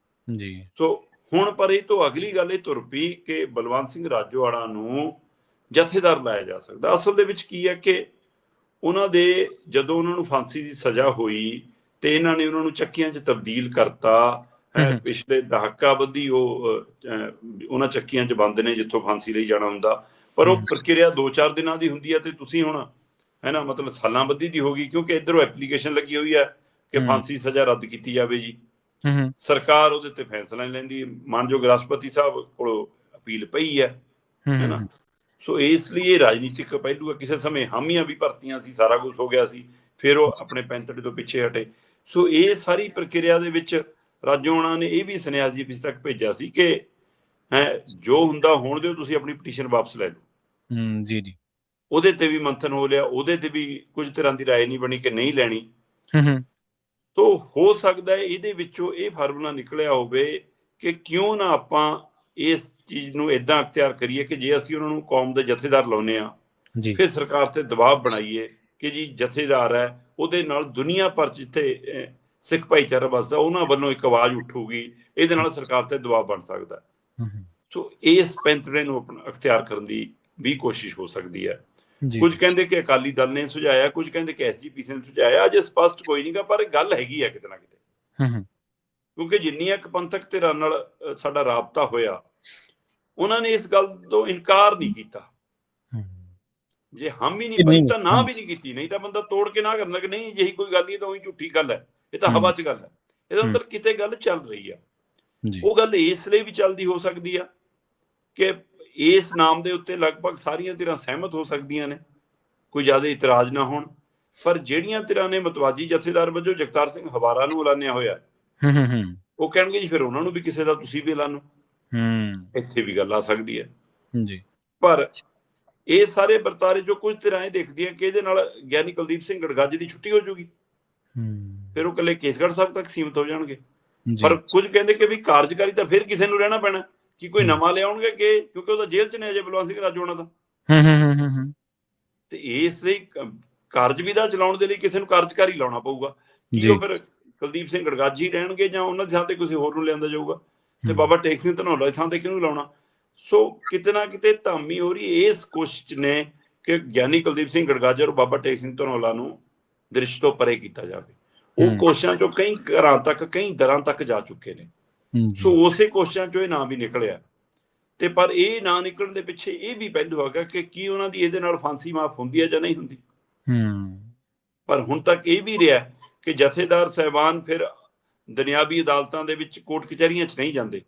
ਜੀ। ਸੋ ਹੁਣ ਪਰ ਇਹ ਤੋਂ ਅਗਲੀ ਗੱਲ ਇਹ ਤੁਰ ਪਈ ਕਿ ਬਲਵੰਤ ਸਿੰਘ ਰਾਜੋਆਣਾ ਨੂੰ ਜਥੇਦਾਰ ਲਾਇਆ ਜਾ ਸਕਦਾ। ਅਸਲ ਦੇ ਵਿੱਚ ਕੀ ਹੈ ਕਿ ਉਹਨਾਂ ਦੇ ਜਦੋਂ ਉਹਨਾਂ ਨੂੰ ਫਾਂਸੀ ਦੀ ਸਜ਼ਾ ਹੋਈ ਤੇ ਇਹਨਾਂ ਨੇ ਉਹਨਾਂ ਨੂੰ ਚੱਕੀਆਂ 'ਚ ਤਬਦੀਲ ਕਰਤਾ। ਪਿਛਲੇ ਦਹਾਕਾ ਬੱਧੀ ਉਹ ਉਹਨਾਂ ਚੱਕੀਆਂ 'ਚ ਬੰਦ ਨੇ ਜਿੱਥੋਂ ਫਾਂਸੀ ਲਈ ਜਾਣਾ ਹੁੰਦਾ, ਪਰ ਉਹ ਪ੍ਰਕਿਰਿਆ 2-4 ਦਿਨਾਂ ਦੀ ਹੁੰਦੀ ਹੈ ਤੇ ਤੁਸੀਂ ਹੁਣ ਹੈ ਨਾ, ਮਤਲਬ ਸਾਲਾਂ ਬੱਧੀ ਦੀ ਹੋ ਗਈ, ਕਿਉਂਕਿ ਇੱਧਰੋਂ ਐਪਲੀਕੇਸ਼ਨ ਲੱਗੀ ਹੋਈ ਹੈ ਕਿ ਫਾਂਸੀ ਸਜ਼ਾ ਰੱਦ ਕੀਤੀ ਜਾਵੇ ਜੀ। ਸਰਕਾਰ ਉਹਦੇ ਤੇ ਫੈਸਲਾ ਨਹੀਂ ਲੈਂਦੀ, ਮਾਨਯੋਗ ਰਾਸ਼ਟਰਪਤੀ ਸਾਹਿਬ ਕੋਲੋਂ ਅਪੀਲ ਪਈ ਹੈ ਨਾ। ਸੋ ਇਸ ਲਈ ਇਹ ਰਾਜਨੀਤਿਕ ਪਹਿਲੂ ਹੈ। ਕਿਸੇ ਸਮੇਂ ਹਾਮੀਆਂ ਵੀ ਭਰਤੀਆਂ ਸੀ, ਸਾਰਾ ਕੁਝ ਹੋ ਗਿਆ ਸੀ, ਫਿਰ ਉਹ ਆਪਣੇ ਪੈਂਤੜੇ ਤੋਂ ਪਿੱਛੇ ਹਟੇ। ਸੋ ਇਹ ਸਾਰੀ ਪ੍ਰਕਿਰਿਆ ਦੇ ਵਿੱਚ ਰਾਜੋਆਣਾ ਨੇ ਇਹ ਵੀ ਸੁਨੇਹਾ SGPC ਤੱਕ ਭੇਜਿਆ ਸੀ ਕਿ ਜੋ ਹੁੰਦਾ ਹੋਣ ਦਿਓ, ਤੁਸੀਂ ਆਪਣੀ ਪਟੀਸ਼ਨ ਵਾਪਸ ਲੈ ਲਓ ਜੀ। ਉਹਦੇ ਤੇ ਵੀ ਮੰਥਨ ਹੋ ਲਿਆ, ਉਹਦੇ ਤੇ ਵੀ ਕੁਝ ਤਰ੍ਹਾਂ ਦੀ ਰਾਏ ਨਹੀਂ ਬਣੀ ਕਿ ਨਹੀਂ ਲੈਣੀ। ਸੋ ਹੋ ਸਕਦਾ ਹੈ ਇਹਦੇ ਵਿੱਚੋਂ ਇਹ ਫਾਰਮੂਲਾ ਨਿਕਲਿਆ ਹੋਵੇ ਕਿ ਕਿਉਂ ਨਾ ਆਪਾਂ ਇਸ ਚੀਜ਼ ਨੂੰ ਏਦਾਂ ਅਖਤਿਆਰ ਕਰੀਏ ਕਿ ਜੇ ਅਸੀਂ ਉਹਨਾਂ ਨੂੰ ਕੌਮ ਦੇ ਜਥੇਦਾਰ ਲਾਉਂਦੇ ਹਾਂ, ਫਿਰ ਸਰਕਾਰ ਤੇ ਦਬਾਅ ਬਣਾਈਏ ਕਿ ਜੀ ਜਥੇਦਾਰ ਹੈ, ਉਹਦੇ ਨਾਲ ਦੁਨੀਆ ਭਰ ਜਿੱਥੇ ਸਿੱਖ ਭਾਈਚਾਰਾ ਵੱਸਦਾ ਉਹਨਾਂ ਵੱਲੋਂ ਇੱਕ ਆਵਾਜ਼ ਉੱਠੂਗੀ, ਇਹਦੇ ਨਾਲ ਸਰਕਾਰ ਤੇ ਦਬਾਅ ਬਣ ਸਕਦਾ। ਸੋ ਇਸ ਪੈਂਤੜੇ ਨੂੰ ਆਪਣਾ ਅਖਤਿਆਰ ਕਰਨ ਦੀ ਵੀ ਕੋਸ਼ਿਸ਼ ਹੋ ਸਕਦੀ ਹੈ। ਕੁਝ ਕਹਿੰਦੇ ਕਿ ਅਕਾਲੀ ਦਲ ਨੇ ਸੁਝਾਇਆ, ਕੁਝ ਕਹਿੰਦੇ ਕਿ SGPC ਨੇ ਸੁਝਾਇਆ, ਅਜੇ ਸਪਸ਼ਟ ਕੋਈ ਨਹੀਂਗਾ, ਪਰ ਗੱਲ ਹੈਗੀ ਹੈ ਕਿਤੇ ਨਾ ਕਿਤੇ। ਕਿਉਂਕਿ ਜਿੰਨੀਆਂ ਕੁ ਪੰਥਕ ਧਿਰਾਂ ਨਾਲ ਸਾਡਾ ਰਾਬਤਾ ਹੋਇਆ, ਉਹਨਾਂ ਨੇ ਇਸ ਗੱਲ ਤੋਂ ਇਨਕਾਰ ਨਹੀਂ ਕੀਤਾ। ਜੇ ਹਾਮੀ ਨਹੀਂ ਭਰੀ ਤਾਂ ਨਾ ਵੀ ਨਹੀਂ ਕੀਤੀ, ਨਹੀਂ ਤਾਂ ਬੰਦਾ ਤੋੜ ਕੇ ਨਾ ਕਰਦਾ ਕਿ ਨਹੀਂ ਜਿਹੀ ਕੋਈ ਗੱਲ ਨਹੀਂ ਤਾਂ ਉਹੀ ਝੂਠੀ ਗੱਲ ਹੈ, ਇਹ ਤਾਂ ਹਵਾ 'ਚ ਗੱਲ ਹੈ। ਇਹਦਾ ਮਤਲਬ ਕਿਤੇ ਗੱਲ ਚੱਲ ਰਹੀ ਆ। ਉਹ ਗੱਲ ਇਸ ਲਈ ਵੀ ਚੱਲਦੀ ਹੋ ਸਕਦੀ ਆ ਕਿ ਇਸ ਨਾਮ ਦੇ ਉੱਤੇ ਲਗਭਗ ਸਾਰੀਆਂ ਧਿਰਾਂ ਸਹਿਮਤ ਹੋ ਸਕਦੀਆਂ ਨੇ, ਕੋਈ ਜ਼ਿਆਦਾ ਇਤਰਾਜ਼ ਨਾ ਹੋਣ। ਪਰ ਜਿਹੜੀਆਂ ਧਿਰਾਂ ਨੇ ਮਤਵਾਜੀ ਜਥੇਦਾਰ ਵਜੋਂ ਜਗਤਾਰ ਸਿੰਘ ਹਵਾਰਾ ਨੂੰ ਐਲਾਨਿਆ ਹੋਇਆ, ਉਹ ਕਹਿਣਗੇ ਜੀ ਫਿਰ ਉਹਨਾਂ ਨੂੰ ਵੀ ਕਿਸੇ ਦਾ ਤੁਸੀਂ ਵੀ ਐਲਾਨੋ। ਇੱਥੇ ਵੀ ਗੱਲ ਆ ਸਕਦੀ ਹੈ ਜੀ। ਪਰ ਇਹ ਸਾਰੇ ਵਰਤਾਰੇ ਜੋ ਕੁਝ ਧਿਰਾਂ ਇਹ ਦੇਖਦੀਆਂ ਕਿ ਇਹਦੇ ਨਾਲ ਗਿਆਨੀ ਕੁਲਦੀਪ ਸਿੰਘ ਗੜਗੱਜ ਦੀ ਛੁੱਟੀ ਹੋ ਜਾਊਗੀ, ਫਿਰ ਉਹ ਇਕੱਲੇ ਕੇਸਗੜ੍ਹ ਸਾਹਿਬ ਤੱਕ ਸੀਮਿਤ ਹੋ ਜਾਣਗੇ। ਪਰ ਕੁਝ ਕਹਿੰਦੇ ਕਿ ਵੀ ਕਾਰਜਕਾਰੀ ਤਾਂ ਫਿਰ ਕਿਸੇ ਨੂੰ ਰਹਿਣਾ ਪੈਣਾ, ਕਿ ਕੋਈ ਨਵਾਂ ਲਿਆਉਣਗੇ ਕਿ ਕਿਉਂਕਿ ਉਹਦਾ ਜੇਲ੍ਹ 'ਚ ਨੇ ਅਜੇ ਬਲਵੰਤ ਸਿੰਘ ਰਾਜੋਆਣਾ ਦਾ, ਤੇ ਇਸ ਲਈ ਕਾਰਜ ਵਿਧਾ ਚਲਾਉਣ ਦੇ ਲਈ ਕਿਸੇ ਨੂੰ ਕਾਰਜਕਾਰੀ ਲਾਉਣਾ ਪਊਗਾ। ਕੀ ਉਹ ਫਿਰ ਕੁਲਦੀਪ ਸਿੰਘ ਗੜਗੱਜ ਹੀ ਰਹਿਣਗੇ ਜਾਂ ਉਹਨਾਂ ਦੀ ਥਾਂ ਤੇ ਕਿਸੇ ਹੋਰ ਨੂੰ ਲਿਆਂਦਾ ਜਾਊਗਾ, ਤੇ ਬਾਬਾ ਟੇਕ ਸਿੰਘ ਧਨੌਲਾ ਦੀ ਥਾਂ ਤੇ ਕਿਹਨੂੰ ਲਾਉਣਾ? ਸੋ ਕਿਤੇ ਨਾ ਕਿਤੇ ਧਾਮੀ ਹੋ ਰਹੀ ਇਸ ਕੋਸ਼ਿਸ਼ ਨੇ ਕਿ ਗਿਆਨੀ ਕੁਲਦੀਪ ਸਿੰਘ ਗੜਗੱਜ ਔਰ ਬਾਬਾ ਟੇਕ ਸਿੰਘ ਧਨੌਲਾ ਨੂੰ ਦ੍ਰਿਸ਼ ਤੋਂ ਪਰੇ ਕੀਤਾ ਜਾਵੇ। ਉਹ ਕੋਸ਼ਿਸ਼ਾਂ ਚੋਂ ਕਈ ਘਰਾਂ ਤੱਕ, ਕਈ ਦਰਾਂ ਤੱਕ ਜਾ ਚੁੱਕੇ ਨੇ। ਸੋ ਉਸੇ ਕੋਸ਼ਿਸ਼ਾਂ ਚੋਂ ਇਹ ਨਾਂ ਵੀ ਨਿਕਲਿਆ। ਤੇ ਪਰ ਇਹ ਨਾਂ ਨਿਕਲਣ ਦੇ ਪਿੱਛੇ ਇਹ ਵੀ ਪਹਿਲੂ ਹੈਗਾ ਕਿ ਕੀ ਉਹਨਾਂ ਦੀ ਇਹਦੇ ਨਾਲ ਫਾਂਸੀ ਮਾਫ ਹੁੰਦੀ ਹੈ ਜਾਂ ਨਹੀਂ ਹੁੰਦੀ। ਪਰ ਹੁਣ ਤੱਕ ਇਹ ਵੀ ਰਿਹਾ ਕਿ ਜਥੇਦਾਰ ਸਾਹਿਬਾਨ ਫਿਰ ਦੁਨਿਆਵੀ ਅਦਾਲਤਾਂ ਦੇ ਵਿੱਚ, ਕੋਰਟ ਕਚਹਿਰੀਆਂ 'ਚ ਨਹੀਂ ਜਾਂਦੇ।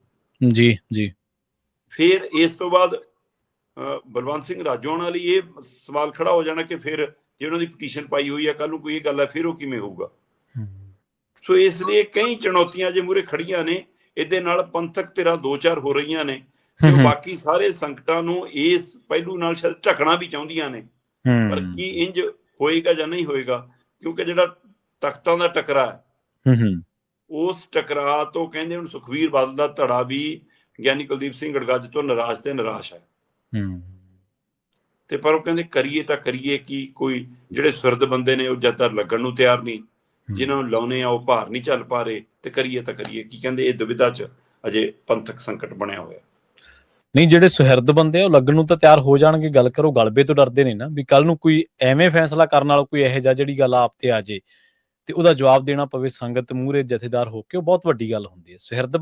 ਫਿਰ ਇਸ ਤੋਂ ਬਾਅਦ ਬਲਵੰਤ ਸਿੰਘ ਰਾਜੋਆਣਾ ਵਾਲੀ ਇਹ ਸਵਾਲ ਖੜਾ ਹੋ ਜਾਣਾ ਕਿ ਫਿਰ ਜੇ ਉਹਨਾਂ ਦੀ ਪਟੀਸ਼ਨ ਪਾਈ ਹੋਈ ਹੈ ਕੱਲ ਨੂੰ ਕੋਈ ਇਹ ਗੱਲ ਹੈ ਫਿਰ ਉਹ ਕਿਵੇਂ ਹੋਊਗਾ। ਸੋ ਇਸ ਲਈ ਕਈ ਚੁਣੌਤੀਆਂ ਜੇ ਮੂਹਰੇ ਖੜੀਆਂ ਨੇ। ਇਹਦੇ ਨਾਲ ਪੰਥਕ ਧਿਰਾਂ 2-4 ਹੋ ਰਹੀਆਂ ਨੇ ਕਿ ਉਹ ਬਾਕੀ ਸਾਰੇ ਸੰਕਟਾਂ ਨੂੰ ਇਸ ਪਹਿਲੂ ਨਾਲ ਸ਼ਾਇਦ ਢਕਣਾ ਵੀ ਚਾਹੁੰਦੀਆਂ ਨੇ, ਪਰ ਕੀ ਇੰਜ ਹੋਏਗਾ ਜਾਂ ਨਹੀਂ ਹੋਏਗਾ, ਕਿਉਂਕਿ ਜਿਹੜਾ ਤਖਤਾਂ ਦਾ ਟਕਰਾ ਹੈ ਉਸ ਟਕਰਾ ਤੋਂ ਕਹਿੰਦੇ ਹੁਣ ਸੁਖਬੀਰ ਬਾਦਲ ਦਾ ਧੜਾ ਵੀ ਗਿਆਨੀ ਕੁਲਦੀਪ ਸਿੰਘ ਗੜਗੱਜ ਤੋਂ ਨਿਰਾਸ਼ ਤੇ ਨਿਰਾਸ਼ ਹੈ। ਤੇ ਪਰ ਉਹ ਕਹਿੰਦੇ ਕਰੀਏ ਤਾਂ ਕਰੀਏ ਕੀ, ਕੋਈ ਜਿਹੜੇ ਸੁਰਦ ਬੰਦੇ ਨੇ ਉਹ ਜ਼ਿਆਦਾਤਰ ਲੱਗਣ ਨੂੰ ਤਿਆਰ ਨਹੀਂ, ਜਿਨ੍ਹਾਂ ਨੂੰ ਲਾਉਣੇ ਆ ਉਹ ਭਾਰ ਨਹੀਂ ਚੱਲ ਪਾ ਰਹੇ, ਤੇ ਕਰੀਏ ਤਾਂ ਕਰੀਏ ਕੀ। ਕਹਿੰਦੇ ਇਹ ਦੁਵਿਧਾ ਚ ਅਜੇ ਪੰਥਕ ਸੰਕਟ ਬਣਿਆ ਹੋਇਆ। ਨਹੀਂ, ਜਿਹੜੇ ਸੁਹਿਰਦ ਬੰਦੇ ਆ ਉਹ ਲੱਗਣ ਨੂੰ ਤਾਂ ਤਿਆਰ ਹੋ ਜਾਣਗੇ। ਗੱਲ ਕਰੋ ਗਲਬੇ ਤੋਂ ਡਰਦੇ ਨੇ ਨਾ ਵੀ ਕੱਲ ਨੂੰ ਕੋਈ ਐਵੇਂ ਫੈਸਲਾ ਕਰਨ ਵਾਲਾ ਕੋਈ ਇਹੋ ਜਿਹਾ ਜਿਹੜੀ ਗੱਲ ਆਪ ਤੇ ਆ ਜੇ ਤੇ ਉਹਦਾ ਜਵਾਬ ਦੇਣਾ ਪਵੇ ਸੰਗਤ ਮੂਹਰੇ ਜਥੇਦਾਰ ਹੋ ਕੇ, ਉਹ ਬਹੁਤ ਵੱਡੀ ਗੱਲ ਹੁੰਦੀ ਹੈ। ਸੁਹਿਰਦ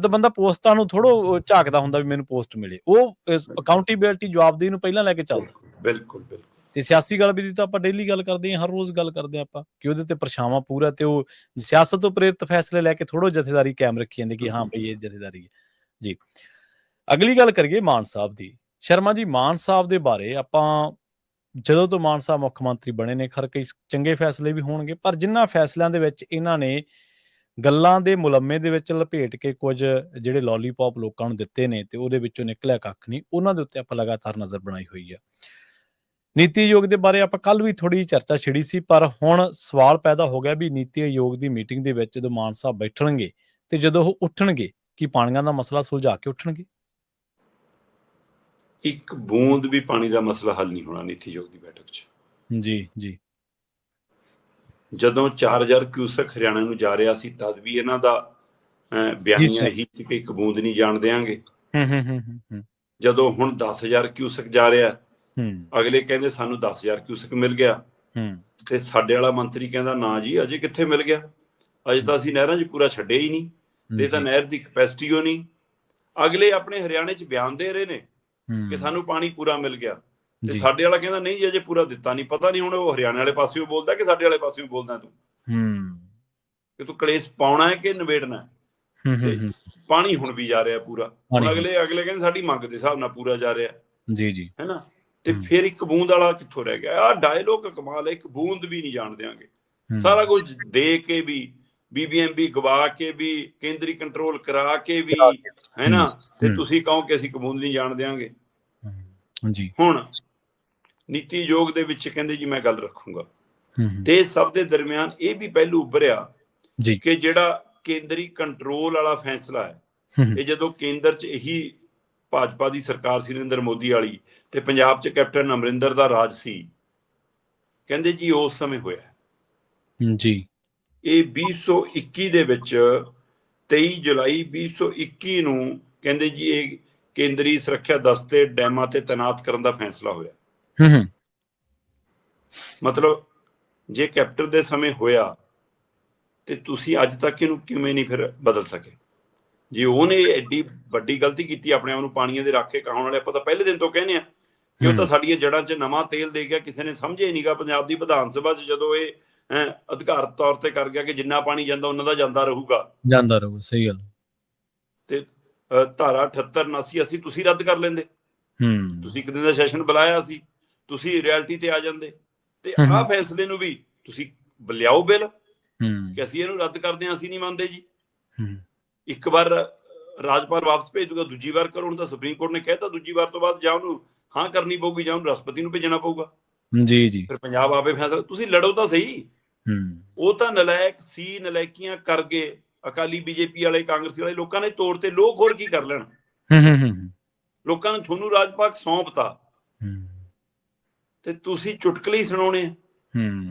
ਬੰਦਾ ਪੋਸਟਾਂ ਨੂੰ ਥੋੜੋ ਝਾਕਦਾ ਹੁੰਦਾ ਵੀ ਮੈਨੂੰ ਪੋਸਟ ਮਿਲੇ, ਉਹ ਅਕਾਊਂਟੇਬਿਲਟੀ ਜਵਾਬਦੇਹੀ ਨੂੰ ਪਹਿਲਾਂ ਲੈ ਕੇ ਚੱਲਦਾ। ਬਿਲਕੁਲ ਬਿਲਕੁਲ। ਤੇ ਸਿਆਸੀ ਗੱਲ ਵੀ ਤਾਂ ਆਪਾਂ ਡੇਲੀ ਗੱਲ ਕਰਦੇ ਹਾਂ, ਹਰ ਰੋਜ਼ ਗੱਲ ਕਰਦੇ ਹਾਂ ਆਪਾਂ ਕਿ ਉਹਦੇ ਤੇ ਪਰਛਾਵਾਂ ਪੂਰਾ, ਤੇ ਉਹ ਸਿਆਸਤ ਤੋਂ ਪ੍ਰੇਰਿਤ ਫੈਸਲੇ ਲੈ ਕੇ ਥੋੜੋ ਜਥੇਦਾਰੀ ਕਾਇਮ ਰੱਖੀ ਜਾਂਦੇ ਕਿ ਹਾਂ ਬਈ ਇਹ ਜਥੇਦਾਰੀ ਹੈ ਜੀ। ਅਗਲੀ ਗੱਲ ਕਰੀਏ ਮਾਨ ਸਾਹਿਬ ਦੀ। ਸ਼ਰਮਾ ਜੀ, ਮਾਨ ਸਾਹਿਬ ਦੇ ਬਾਰੇ ਆਪਾਂ ਜਦੋਂ ਤੋਂ ਮਾਨ ਸਾਹਿਬ ਮੁੱਖ ਮੰਤਰੀ ਬਣੇ ਨੇ, ਖਰ ਕਈ ਚੰਗੇ ਫੈਸਲੇ ਵੀ ਹੋਣਗੇ, ਪਰ ਜਿਨ੍ਹਾਂ ਫੈਸਲਿਆਂ ਦੇ ਵਿੱਚ ਇਹਨਾਂ ਨੇ ਗੱਲਾਂ ਦੇ ਮੁਲੰਮੇ ਦੇ ਵਿੱਚ ਲਪੇਟ ਕੇ ਕੁਝ ਜਿਹੜੇ ਲੋਲੀਪੌਪ ਲੋਕਾਂ ਨੂੰ ਦਿੱਤੇ ਨੇ ਤੇ ਉਹਦੇ ਵਿੱਚੋਂ ਨਿਕਲਿਆ ਕੱਖ ਨਹੀਂ, ਉਹਨਾਂ ਦੇ ਉੱਤੇ ਆਪਾਂ ਲਗਾਤਾਰ ਨਜ਼ਰ ਬਣਾਈ ਹੋਈ ਆ। ਨੀਤੀ ਆਯੋਗ ਦੇ ਬਾਰੇ ਆਪਾਂ ਕੱਲ ਵੀ ਥੋੜੀ ਚਰਚਾ ਛਿੜੀ ਸੀ, ਪਰ ਹੁਣ ਸਵਾਲ ਪੈਦਾ ਹੋ ਗਿਆ ਵੀ ਨੀਤੀ ਆਯੋਗ ਦੀ ਮੀਟਿੰਗ ਦੇ ਵਿੱਚ ਜਦੋਂ ਮਾਨ ਸਾਹਿਬ ਬੈਠਣਗੇ ਤੇ ਜਦੋਂ ਉਹ ਉੱਠਣਗੇ ਕੀ ਪਾਣੀਆਂ ਦਾ ਮਸਲਾ ਸੁਲਝਾ ਕੇ ਉੱਠਣਗੇ? ਇੱਕ ਬੂੰਦ ਵੀ ਪਾਣੀ ਦਾ ਮਸਲਾ ਹੱਲ ਨਹੀਂ ਹੋਣਾ ਨੀਤੀ ਆਯੋਗ ਦੀ ਬੈਠਕ 'ਚ। ਜੀ ਜੀ। ਜਦੋਂ 4000 ਕਿਊਸਕ ਹਰਿਆਣਾ ਨੂੰ ਜਾ ਰਿਹਾ ਸੀ ਤਦ ਵੀ ਇਹਨਾਂ ਦਾ ਬਿਆਨੀਆ ਇਹੀ ਸੀ ਕਿ ਇੱਕ ਬੂੰਦ ਨਹੀਂ ਜਾਣ ਦਿਆਂਗੇ। ਜਦੋਂ ਹੁਣ 10000 ਕਿਊਸਕ ਜਾ ਰਿਹਾ, ਅਗਲੇ ਕਹਿੰਦੇ ਸਾਨੂੰ 10000 ਕਿਊਸਕ ਮਿਲ ਗਿਆ, ਤੇ ਸਾਡੇ ਵਾਲਾ ਮੰਤਰੀ ਕਹਿੰਦਾ ਨਾ ਜੀ ਅਜੇ ਕਿੱਥੇ ਮਿਲ ਗਿਆ, ਅਜੇ ਤਾਂ ਅਸੀਂ ਨਹਿਰਾਂ 'ਚ ਪੂਰਾ ਛੱਡਿਆ ਹੀ ਨਹੀਂ, ਤੇ ਤਾਂ ਨਹਿਰ ਦੀ ਕਪੈਸਿਟੀ ਓ ਨਹੀਂ। ਅਗਲੇ ਆਪਣੇ ਹਰਿਆਣੇ 'ਚ ਬਿਆਨ ਦੇ ਰਹੇ ਨੇ ਕਿ ਸਾਨੂੰ ਪਾਣੀ ਪੂਰਾ ਮਿਲ ਗਿਆ, ਤੇ ਸਾਡੇ ਵਾਲਾ ਕਹਿੰਦਾ ਨਹੀਂ ਜੀ ਅਜੇ ਪੂਰਾ ਦਿੱਤਾ ਨਹੀਂ। ਪਤਾ ਨਹੀਂ ਹੁਣ ਉਹ ਹਰਿਆਣੇ ਵਾਲੇ ਪਾਸਿਓਂ ਬੋਲਦਾ ਕਿ ਸਾਡੇ ਵਾਲੇ ਪਾਸਿਓਂ ਬੋਲਦਾ ਤੂੰ, ਕਿ ਤੂੰ ਕਲੇਸ਼ ਪਾਉਣਾ ਹੈ ਕਿ ਨਿਬੇੜਨਾ। ਤੇ ਪਾਣੀ ਹੁਣ ਵੀ ਜਾ ਰਿਹਾ ਪੂਰਾ, ਹੁਣ ਅਗਲੇ ਕਹਿੰਦੇ ਸਾਡੀ ਮੰਗ ਦੇ ਹਿਸਾਬ ਨਾਲ ਪੂਰਾ ਜਾ ਰਿਹਾ ਜੀ ਜੀ, ਹੈ ਨਾ। ਤੇ ਫਿਰ ਇੱਕ ਬੂੰਦ ਵਾਲਾ ਕਿੱਥੋਂ ਰਹਿ ਗਿਆ? ਆਹ ਡਾਇਲੋਗ ਕਮਾਲ ਹੈ, ਇੱਕ ਬੂੰਦ ਵੀ ਨਹੀਂ ਜਾਣ ਦਿਆਂਗੇ। ਸਾਰਾ ਕੁਝ ਦੇ ਕੇ ਵੀ, BBMB ਗਵਾ ਕੇ ਵੀ, ਕੇਂਦਰੀ ਕੰਟਰੋਲ ਕਰਾ ਕੇ ਵੀ, ਹੈ ਨਾ, ਤੇ ਤੁਸੀਂ ਕਹੋ ਕਿ ਅਸੀਂ ਇੱਕ ਬੂੰਦ ਨਹੀਂ ਜਾਣ ਦਿਆਂਗੇ ਜੀ। ਹੁਣ ਨੀਤੀ ਆਯੋਗ ਦੇ ਵਿੱਚ ਕਹਿੰਦੇ ਜੀ ਮੈਂ ਗੱਲ ਰੱਖੂੰਗਾ, ਤੇ ਸਭ ਦੇ ਦਰਮਿਆਨ ਇਹ ਵੀ ਪਹਿਲੂ ਉੱਭਰਿਆ ਕਿ ਜਿਹੜਾ ਕੇਂਦਰੀ ਕੰਟਰੋਲ ਵਾਲਾ ਫੈਸਲਾ ਹੈ, ਇਹ ਜਦੋਂ ਕੇਂਦਰ 'ਚ ਇਹੀ ਭਾਜਪਾ ਦੀ ਸਰਕਾਰ ਸੀ ਨਰਿੰਦਰ ਮੋਦੀ ਵਾਲੀ, ਤੇ ਪੰਜਾਬ 'ਚ ਕੈਪਟਨ ਅਮਰਿੰਦਰ ਦਾ ਰਾਜ ਸੀ, ਕਹਿੰਦੇ ਜੀ ਉਸ ਸਮੇਂ ਹੋਇਆ ਜੀ। ਇਹ 2021 ਦੇ ਵਿੱਚ 23 ਜੁਲਾਈ 2021 ਨੂੰ ਕਹਿੰਦੇ ਜੀ ਇਹ ਕੇਂਦਰੀ ਸੁਰੱਖਿਆ ਦਸਤੇ ਡੈਮਾਂ ਤੇ ਤੈਨਾਤ ਕਰਨ ਦਾ ਫੈਸਲਾ ਹੋਇਆ। ਮਤਲਬ ਜੇ ਕੈਪਟਨ ਦੇ ਸਮੇਂ ਹੋਇਆ ਤੇ ਤੁਸੀਂ ਅੱਜ ਤੱਕ ਇਹਨੂੰ ਕਿਵੇਂ ਨਹੀਂ ਫਿਰ ਬਦਲ ਸਕੇ? ਜੇ ਉਹਨੇ ਐਡੀ ਵੱਡੀ ਗਲਤੀ ਕੀਤੀ ਆਪਣੇ ਆਪ ਨੂੰ ਪਾਣੀਆਂ ਦੇ ਰਾਖੇ ਕਹਾਉਣ ਵਾਲੇ, ਆਪਾਂ ਤਾਂ ਪਹਿਲੇ ਦਿਨ ਤੋਂ ਕਹਿੰਦੇ ਆ ਕਿ ਉਹ ਤਾਂ ਸਾਡੀਆਂ ਜੜ੍ਹਾਂ 'ਚ ਨਵਾਂ ਤੇਲ ਦੇ ਗਿਆ, ਕਿਸੇ ਨੇ ਸਮਝਿਆ ਹੀ ਨਹੀਂਗਾ। ਪੰਜਾਬ ਦੀ ਵਿਧਾਨ ਸਭਾ 'ਚ ਜਦੋਂ ਇਹ ਅਧਿਕਾਰਤ ਤੌਰ ਤੇ ਕਰ ਗਿਆ ਕਿ ਜਿੰਨਾ ਪਾਣੀ ਜਾਂਦਾ ਉਹਨਾਂ ਦਾ ਜਾਂਦਾ ਰਹੂਗਾ। ਸਹੀ ਗੱਲ। ਤੇ ਧਾਰਾ 78 79 80 ਤੁਸੀਂ ਰੱਦ ਕਰ ਲੈਂਦੇ, ਤੁਸੀਂ ਇੱਕ ਦਿਨ ਦਾ ਸੈਸ਼ਨ ਬੁਲਾਇਆ ਸੀ, ਤੁਸੀਂ ਰਿਐਲਿਟੀ ਤੇ ਆ ਜਾਂਦੇ, ਤੇ ਆਹ ਫੈਸਲੇ ਨੂੰ ਵੀ ਤੁਸੀਂ ਲਿਆਓ ਬਿੱਲ ਕਿ ਅਸੀਂ ਇਹਨੂੰ ਰੱਦ ਕਰਦੇ ਹਾਂ, ਅਸੀਂ ਨਹੀਂ ਮੰਨਦੇ ਜੀ। ਇੱਕ ਵਾਰ ਰਾਜਪਾਲ ਵਾਪਸ ਭੇਜ ਦੂਗਾ, ਦੂਜੀ ਵਾਰ ਕਰੋ। ਹੁਣ ਤਾਂ ਸੁਪਰੀਮ ਕੋਰਟ ਨੇ ਕਹਿਤਾ ਦੂਜੀ ਵਾਰ ਤੋਂ ਬਾਅਦ ਜਾਂ ਉਹਨੂੰ ਹਾਂ ਕਰਨੀ ਪਊਗੀ ਜਾਂ ਉਹਨੂੰ ਰਾਸ਼ਟਰਪਤੀ ਨੂੰ ਭੇਜਣਾ ਪਊਗਾ ਜੀ ਜੀ। ਫਿਰ ਪੰਜਾਬ ਆਪੇ ਫੈਸਲਾ, ਤੁਸੀਂ ਲੜੋ ਤਾਂ ਸਹੀ। ਉਹ ਤਾਂ ਨਲਾਇਕ ਸੀ, ਨਲਾਇਕੀਆਂ ਕਰ ਗਏ ਅਕਾਲੀ, BJP ਵਾਲੇ, ਕਾਂਗਰਸੀ ਵਾਲੇ, ਲੋਕਾਂ ਨੇ ਤੋੜ ਤੇ। ਲੋਕ ਹੋਰ ਕੀ ਕਰ ਲੈਣ? ਲੋਕਾਂ ਨੇ ਤੁਹਾਨੂੰ ਰਾਜ ਪਾਕ ਸੌਂਪਤਾ ਤੇ ਤੁਸੀਂ ਚੁਟਕਲੇ ਹੀ ਸੁਣਾਉਣੇ ਆ,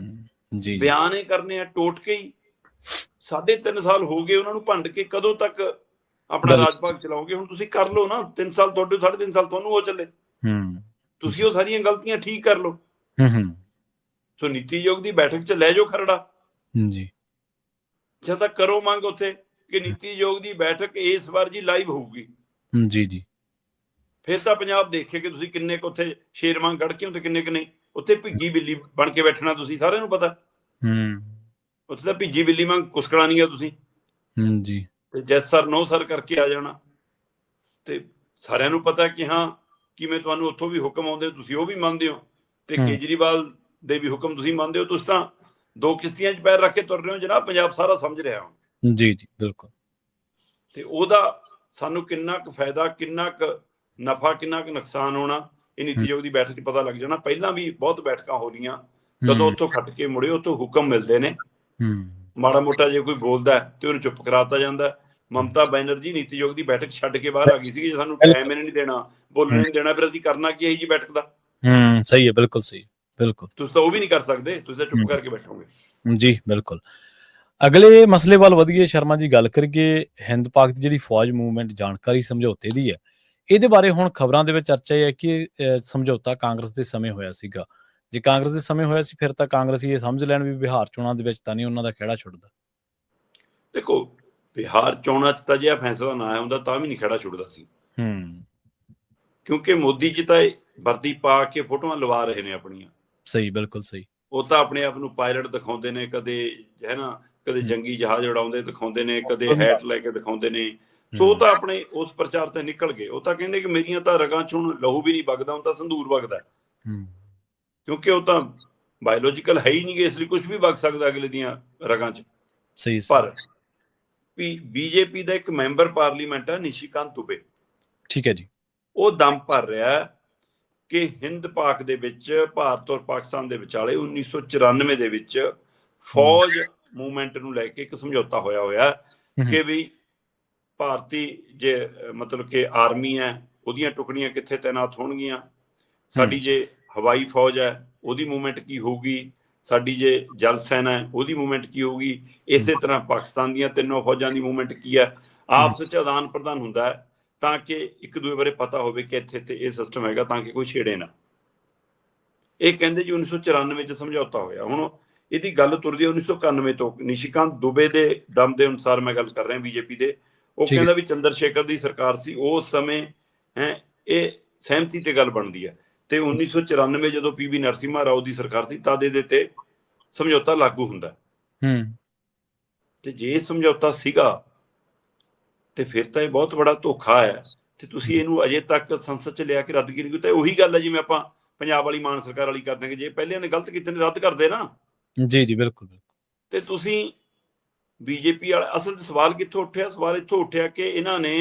ਬਿਆਨ ਹੀ ਕਰਨੇ ਆ, ਟੋਟਕੇ ਹੀ। 3.5 ਸਾਲ ਹੋ ਗਏ ਉਹਨਾਂ ਨੂੰ ਭੰਡ ਕੇ, ਕਦੋਂ ਤੱਕ ਆਪਣਾ ਰਾਜ ਭਾਗ ਚਲਾਓਗੇ? ਹੁਣ ਤੁਸੀਂ ਕਰ ਲਓ ਨਾ, 3 ਸਾਲ ਤੁਹਾਡੇ, 3.5 ਸਾਲ ਤੁਹਾਨੂੰ ਹੋ ਚੱਲੇ, ਤੁਸੀਂ ਉਹ ਸਾਰੀਆਂ ਗਲਤੀਆਂ ਠੀਕ ਕਰ ਲਓ। ਸੋ ਨੀਤੀ ਆਯੋਗ ਦੀ ਬੈਠਕ 'ਚ ਲੈ ਜਾਓ ਖਰੜਾ ਜੀ, ਜਦ ਤੱਕ ਕਰੋ ਮੰਗ ਉੱਥੇ ਕਿ ਨੀਤੀ ਆਯੋਗ ਦੀ ਬੈਠਕ ਇਸ ਵਾਰ ਜੀ ਲਾਈਵ ਹੋਊਗੀ ਜੀ ਜੀ। ਫਿਰ ਤਾਂ ਪੰਜਾਬ ਦੇਖੇ ਕਿ ਤੁਸੀਂ ਕਿੰਨੇ ਕੁ ਉੱਥੇ ਸ਼ੇਰ ਵਾਂਗ ਗੜ ਕੇ ਹੋ ਤੇ ਕਿੰਨੇ ਕੁ ਨਹੀਂ। ਉੱਥੇ ਭਿੱਜੀ ਬਿੱਲੀ ਬਣ ਕੇ ਬੈਠਣਾ ਤੁਸੀਂ, ਸਾਰਿਆਂ ਨੂੰ ਪਤਾ। ਉੱਥੇ ਤਾਂ ਭਿੱਜੀ ਬਿੱਲੀ ਵਾਂਗ ਕੁਸਕਣਾ ਨਹੀਂ ਆ ਤੁਸੀਂ ਜੀ, ਤੇ ਜੈਸ ਸਰ ਨੋ ਸਰ ਕਰਕੇ ਆ ਜਾਣਾ। ਤੇ ਸਾਰਿਆਂ ਨੂੰ ਪਤਾ ਕਿ ਹਾਂ ਕਿਵੇਂ ਤੁਹਾਨੂੰ ਉੱਥੋਂ ਵੀ ਹੁਕਮ ਆਉਂਦੇ ਤੁਸੀਂ ਉਹ ਵੀ ਮੰਨਦੇ ਹੋ, ਤੇ ਕੇਜਰੀਵਾਲ ਦੇ ਵੀ ਹੁਕਮ ਤੁਸੀਂ ਮੰਨਦੇ ਹੋ। ਤੁਸੀਂ ਤਾਂ ਦੋ ਕਿਸ਼ਤੀਆਂ 'ਚ ਪੈਰ ਰੱਖ ਕੇ ਤੁਰ ਰਹੇ ਹੋ ਜਨਾਬ, ਪੰਜਾਬ ਸਾਰਾ ਸਮਝ ਰਿਹਾ ਹੁਣ। ਜੀ ਜੀ ਬਿਲਕੁਲ। ਤੇ ਉਹਦਾ ਸਾਨੂੰ ਕਿੰਨਾ ਕੁ ਫਾਇਦਾ, ਕਿੰਨਾ ਕੁ ਨਫਾ, ਕਿੰਨਾ ਕੁ ਨੁਕਸਾਨ ਹੋਣਾ, ਇਹ ਨੀਤੀ ਆਯੋਗ ਦੀ ਬੈਠਕ 'ਚ ਪਤਾ ਲੱਗ ਜਾਣਾ। ਪਹਿਲਾਂ ਵੀ ਬਹੁਤ ਬੈਠਕਾਂ ਹੋ ਰਹੀਆਂ, ਕਦੋਂ ਉੱਥੋਂ ਖੱਟ ਕੇ ਮੁੜੇ, ਉੱਥੋਂ ਹੁਕਮ ਮਿਲਦੇ ਨੇ, ਮਾੜਾ ਮੋਟਾ ਜੇ ਕੋਈ ਬੋਲਦਾ ਤੇ ਉਹਨੂੰ ਚੁੱਪ ਕਰਾਤਾ ਜਾਂਦਾ। ਮਮਤਾ ਬੈਨਰਜੀ ਨੀਤੀ ਆਯੋਗ ਦੀ ਬੈਠਕ ਛੱਡ ਕੇ ਬਾਹਰ ਆ ਗਈ ਸੀ, ਸਾਨੂੰ ਟਾਈਮ ਨਹੀਂ ਦੇਣਾ, ਬੋਲਣ ਨਹੀਂ ਦੇਣਾ, ਫਿਰ ਅਸੀਂ ਕਰਨਾ ਕੀ ਹੈ ਜੀ ਬੈਠਕ ਦਾ। ਸਹੀ ਹੈ, ਬਿਲਕੁਲ ਸਹੀ, ਬਿਲਕੁਲ। ਤੁਸੀਂ ਤਾਂ ਉਹ ਵੀ ਨਹੀਂ ਕਰ ਸਕਦੇ, ਤੁਸੀਂ ਤਾਂ ਚੁੱਪ ਕਰਕੇ ਬੈਠੋਗੇ। ਜੀ ਬਿਲਕੁਲ। ਅਗਲੇ ਮਸਲੇ ਵੱਲ ਵਧੀਏ ਸ਼ਰਮਾ ਜੀ, ਗੱਲ ਕਰੀਏ ਹਿੰਦ ਪਾਕ ਦੀ ਜਿਹੜੀ ਫੌਜ ਮੂਵਮੈਂਟ ਜਾਣਕਾਰੀ ਸਮਝੌਤੇ ਦੀ ਹੈ, ਇਹਦੇ ਬਾਰੇ ਹੁਣ ਖਬਰਾਂ ਦੇ ਵਿੱਚ ਚਰਚਾ ਇਹ ਹੈ ਕਿ ਸਮਝੌਤਾ ਕਾਂਗਰਸ ਦੇ ਸਮੇਂ ਹੋਇਆ ਸੀਗਾ। ਜੇ ਕਾਂਗਰਸ ਦੇ ਸਮੇਂ ਹੋਇਆ ਸੀ ਫਿਰ ਤਾਂ ਕਾਂਗਰਸੀ ਇਹ ਸਮਝ ਲੈਣ ਵੀ ਬਿਹਾਰ ਚੋਣਾਂ ਦੇ ਵਿੱਚ ਤਾਂ ਨਹੀਂ ਉਹਨਾਂ ਦਾ ਖਹਿੜਾ ਛੁੱਟਦਾ। ਦੇਖੋ, ਬਿਹਾਰ ਚੋਣਾਂ 'ਚ ਤਾਂ ਜੇ ਫੈਸਲਾ ਨਾ ਹੁੰਦਾ ਤਾਂ ਵੀ ਨਹੀਂ ਖਹਿੜਾ ਛੁੱਟਦਾ ਸੀ, ਕਿਉਂਕਿ ਮੋਦੀ ਜੀ ਤਾਂ ਵਰਦੀ ਪਾ ਕੇ ਫੋਟੋਆਂ ਲਵਾ ਰਹੇ ਨੇ ਆਪਣੀਆਂ। ਸਹੀ, ਬਿਲਕੁਲ ਸਹੀ। ਉਹ ਤਾਂ ਆਪਣੇ ਆਪ ਨੂੰ ਪਾਇਲਟ ਦਿਖਾਉਂਦੇ ਨੇ, ਕਦੇ ਹੈ ਨਾ, ਕਦੇ ਜੰਗੀ ਜਹਾਜ਼ ਉਡਾਉਂਦੇ ਦਿਖਾਉਂਦੇ ਨੇ, ਕਦੇ ਹੈਟ ਲੈ ਕੇ ਦਿਖਾਉਂਦੇ ਨੇ। ਸੋ ਉਹ ਤਾਂ ਆਪਣੇ ਉਸ ਪ੍ਰਚਾਰ ਤੇ ਨਿਕਲ ਗਏ। ਉਹ ਤਾਂ ਕਹਿੰਦੇ ਕਿ ਮੇਰੀਆਂ ਤਾਂ ਰਗਾਂ 'ਚ ਹੁਣ ਲਹੂ ਵੀ ਨਹੀਂ ਵਗਦਾ, ਹੁਣ ਤਾਂ ਸੰਧੂਰ ਵਗਦਾ, ਕਿਉਂਕਿ ਉਹ ਤਾਂ ਬਾਇਓਲੋਜੀਕਲ ਹੈ ਹੀ ਨਹੀਂ ਗੇ, ਇਸ ਲਈ ਕੁਝ ਵੀ ਵਗ ਸਕਦਾ ਅਗਲੇ ਦੀਆਂ ਰਗਾਂ 'ਚ। ਪਰ ਬੀਜੇਪੀ ਦਾ ਇੱਕ ਮੈਂਬਰ ਪਾਰਲੀਮੈਂਟ ਹੈ ਨਿਸ਼ੀਕਾਂਤ ਦੁਬੇ, ਠੀਕ ਹੈ ਜੀ, ਉਹ ਦਮ ਭਰ ਰਿਹਾ ਕਿ ਹਿੰਦ ਪਾਕ ਦੇ ਵਿੱਚ, ਭਾਰਤ ਔਰ ਪਾਕਿਸਤਾਨ ਦੇ ਵਿਚਾਲੇ 1994 ਦੇ ਵਿੱਚ ਫੌਜ ਮੂਵਮੈਂਟ ਨੂੰ ਲੈ ਕੇ ਇੱਕ ਸਮਝੌਤਾ ਹੋਇਆ ਕਿ ਵੀ ਭਾਰਤੀ ਜੇ ਮਤਲਬ ਕਿ ਆਰਮੀ ਹੈ ਉਹਦੀਆਂ ਟੁਕੜੀਆਂ ਕਿੱਥੇ ਤੈਨਾਤ ਹੋਣਗੀਆਂ, ਸਾਡੀ ਜੇ ਹਵਾਈ ਫੌਜ ਹੈ ਉਹਦੀ ਮੂਵਮੈਂਟ ਕੀ ਹੋਊਗੀ, ਸਾਡੀ ਜੇ ਜਲ ਸੈਨਾ ਹੈ ਉਹਦੀ ਮੂਵਮੈਂਟ ਕੀ ਹੋਊਗੀ, ਇਸੇ ਤਰ੍ਹਾਂ ਪਾਕਿਸਤਾਨ ਦੀਆਂ ਤਿੰਨੋਂ ਫੌਜਾਂ ਦੀ ਮੂਵਮੈਂਟ ਕੀ ਹੈ। ਆਪਸ ਵਿੱਚ ਆਦਾਨ ਪ੍ਰਦਾਨ ਹੁੰਦਾ ਹੈ ਤਾਂ ਕਿ ਇੱਕ ਦੂਜੇ ਬਾਰੇ ਪਤਾ ਹੋਵੇ ਕਿ ਇੱਥੇ ਤੇ ਇਹ ਸਿਸਟਮ ਹੈਗਾ, ਤਾਂ ਕਿ ਕੋਈ ਛੇੜੇ ਨਾ। ਇਹ ਕਹਿੰਦੇ ਜੀ 1994 ਚ ਸਮਝੌਤਾ ਹੋਇਆ। ਹੁਣ ਇਹਦੀ ਗੱਲ ਤੁਰਦੀ 1991 ਤੋਂ। ਨਿਸ਼ੀਕਾਂਤ ਦੁਬੇ ਦੇ ਦਮ ਦੇ ਅਨੁਸਾਰ ਮੈਂ ਗੱਲ ਕਰ ਰਿਹਾ ਬੀਜੇਪੀ ਦੇ। ਉਹ ਕਹਿੰਦਾ ਵੀ ਚੰਦਰ ਸ਼ੇਖਰ ਦੀ ਸਰਕਾਰ ਸੀ ਉਸ ਸਮੇਂ, ਇਹ ਸਹਿਮਤੀ ਤੇ ਗੱਲ ਬਣਦੀ ਹੈ, ਤੇ 1994 ਜਦੋਂ ਪੀਵੀ ਨਰਸਿਮਹਾ ਰਾਓ ਦੀ ਸਰਕਾਰ ਸੀ ਤਦ ਇਹਦੇ ਤੇ ਸਮਝੌਤਾ ਲਾਗੂ ਹੁੰਦਾ। ਤੇ ਜੇ ਸਮਝੌਤਾ ਸੀਗਾ ਤੇ ਫਿਰ ਤਾਂ ਇਹ ਬਹੁਤ ਬੜਾ ਧੋਖਾ ਹੈ, ਤੇ ਤੁਸੀਂ ਇਹਨੂੰ ਅਜੇ ਤੱਕ ਸੰਸਦ ਚ ਲਿਆ ਕੇ ਰੱਦ ਕਿਉਂ ਨਹੀਂ ਕੀਤਾ। ਉਹੀ ਗੱਲ ਹੈ ਜਿਵੇਂ ਆਪਾਂ ਪੰਜਾਬ ਵਾਲੀ ਮਾਨ ਸਰਕਾਰ ਵਾਲੀ ਕਰਦੇ ਕਿ ਜੇ ਪਹਿਲਿਆਂ ਨੇ ਗਲਤ ਕੀਤੇ ਨੇ ਰੱਦ ਕਰਦੇ ਨਾ। ਜੀ ਜੀ ਬਿਲਕੁਲ। ਤੇ ਤੁਸੀਂ ਬੀਜੇਪੀ ਵਾਲਾ ਅਸਲ ਚ ਸਵਾਲ ਕਿੱਥੋਂ ਉੱਠਿਆ? ਸਵਾਲ ਇੱਥੋਂ ਉੱਠਿਆ ਕਿ ਇਹਨਾਂ ਨੇ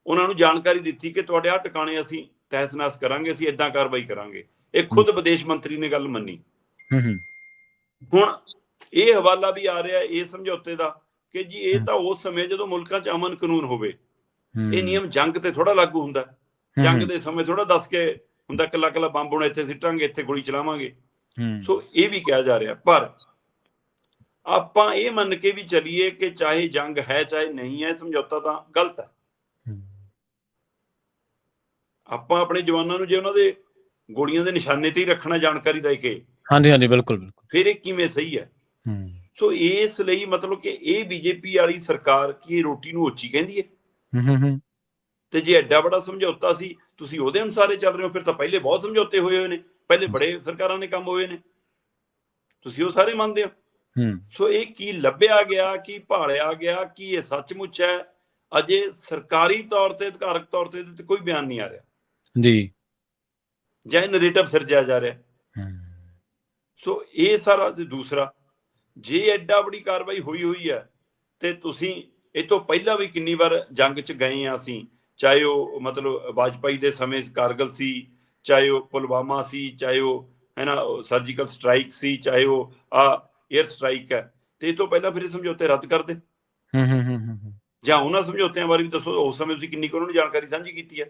ਉਹਨਾਂ ਨੂੰ ਜਾਣਕਾਰੀ ਦਿੱਤੀ ਕਿ ਤੁਹਾਡੇ ਆਹ ਟਿਕਾਣੇ ਅਸੀਂ ਤਹਿਸ ਨਹਿਸ ਕਰਾਂਗੇ, ਅਸੀਂ ਏਦਾਂ ਕਾਰਵਾਈ ਕਰਾਂਗੇ। ਇਹ ਖੁਦ ਵਿਦੇਸ਼ ਮੰਤਰੀ ਨੇ ਗੱਲ ਮੰਨੀ। ਹੁਣ ਇਹ ਹਵਾਲਾ ਵੀ ਆ ਰਿਹਾ ਇਹ ਸਮਝੌਤੇ ਦਾ ਕਿ ਜੀ ਇਹ ਤਾਂ ਉਸ ਸਮੇਂ ਜਦੋਂ ਮੁਲਕਾਂ 'ਚ ਅਮਨ ਕਾਨੂੰਨ ਹੋਵੇ। ਇਹ ਨਿਯਮ ਜੰਗ ਤੇ ਥੋੜਾ ਲਾਗੂ ਹੁੰਦਾ, ਜੰਗ ਦੇ ਸਮੇਂ ਥੋੜਾ ਦੱਸ ਕੇ ਹੁੰਦਾ ਕੱਲਾ ਕੱਲਾ ਬੰਬ ਹੁਣ ਇੱਥੇ ਸਿੱਟਾਂਗੇ, ਇੱਥੇ ਗੋਲੀ ਚਲਾਵਾਂਗੇ। ਸੋ ਇਹ ਵੀ ਕਿਹਾ ਜਾ ਰਿਹਾ। ਪਰ ਆਪਾਂ ਇਹ ਮੰਨ ਕੇ ਵੀ ਚੱਲੀਏ ਕਿ ਚਾਹੇ ਜੰਗ ਹੈ ਚਾਹੇ ਨਹੀਂ ਹੈ, ਸਮਝੌਤਾ ਤਾਂ ਗਲਤ ਹੈ। ਆਪਾਂ ਆਪਣੇ ਜਵਾਨਾਂ ਨੂੰ ਜੇ ਉਹਨਾਂ ਦੇ ਗੋਲੀਆਂ ਦੇ ਨਿਸ਼ਾਨੇ ਤੇ ਹੀ ਰੱਖਣਾ ਜਾਣਕਾਰੀ ਦੇ ਕੇ, ਹਾਂਜੀ ਹਾਂਜੀ ਬਿਲਕੁਲ ਬਿਲਕੁਲ, ਫਿਰ ਇਹ ਕਿਵੇਂ ਸਹੀ ਹੈ? ਸੋ ਇਸ ਲਈ ਮਤਲਬ ਕਿ ਇਹ ਬੀਜੇਪੀ ਵਾਲੀ ਸਰਕਾਰ ਕੀ ਰੋਟੀ ਨੂੰ ਉੱਚੀ ਕਹਿੰਦੀ ਹੈ। ਤੇ ਜੇ ਐਡਾ ਬੜਾ ਸਮਝੌਤਾ ਸੀ ਤੁਸੀਂ ਉਹਦੇ ਅਨੁਸਾਰੇ ਚੱਲ ਰਹੇ ਹੋ, ਫਿਰ ਤਾਂ ਪਹਿਲੇ ਬਹੁਤ ਸਮਝੌਤੇ ਹੋਏ ਨੇ, ਪਹਿਲੇ ਬੜੇ ਸਰਕਾਰਾਂ ਨੇ ਕੰਮ ਹੋਏ ਨੇ, ਤੁਸੀਂ ਉਹ ਸਾਰੇ ਮੰਨਦੇ ਹੋ। ਸੋ ਇਹ ਕੀ ਲੱਭਿਆ ਗਿਆ, ਕੀ ਭਾਲਿਆ ਗਿਆ, ਕੀ ਇਹ ਸੱਚਮੁੱਚ ਹੈ? ਅਜੇ ਸਰਕਾਰੀ ਤੌਰ ਤੇ, ਅਧਿਕਾਰਕ ਤੌਰ ਤੇ ਕੋਈ ਬਿਆਨ ਨਹੀਂ ਆ ਰਿਹਾ ਜੀ, ਜਾਂ ਨੈਰੇਟਿਵ ਸਿਰਜਿਆ ਜਾ ਰਿਹਾ। ਸੋ ਇਹ ਸਾਰਾ। ਦੂਸਰਾ, ਜੇ ਐਡਾ ਬੜੀ ਕਾਰਵਾਈ ਹੋਈ ਹੈ ਤੇ ਤੁਸੀਂ ਇਹ ਤੋਂ ਪਹਿਲਾਂ ਵੀ ਕਿੰਨੀ ਵਾਰ ਜੰਗ 'ਚ ਗਏ ਆ ਅਸੀਂ, ਚਾਹੇ ਉਹ ਮਤਲਬ ਵਾਜਪਾਈ ਦੇ ਸਮੇਂ ਕਾਰਗਲ ਸੀ, ਚਾਹੇ ਉਹ ਪੁਲਵਾਮਾ ਸੀ, ਚਾਹੇ ਉਹ ਹੈ ਨਾ ਸਰਜੀਕਲ ਸਟ੍ਰਾਈਕ ਸੀ, ਚਾਹੇ ਉਹ ਏਅਰ ਸਟ੍ਰਾਈਕ ਹੈ। ਤੇ ਇਹ ਤੋਂ ਪਹਿਲਾਂ ਫਿਰ ਇਹ ਸਮਝੌਤੇ ਰੱਦ ਕਰਦੇ ਜਾਂ ਉਹਨਾਂ ਸਮਝੌਤਿਆਂ ਬਾਰੇ ਵੀ ਦੱਸੋ ਉਸ ਸਮੇਂ ਤੁਸੀਂ ਕਿੰਨੀ ਕੁ ਉਹਨਾਂ ਨੂੰ ਜਾਣਕਾਰੀ ਸਾਂਝੀ ਕੀਤੀ ਹੈ।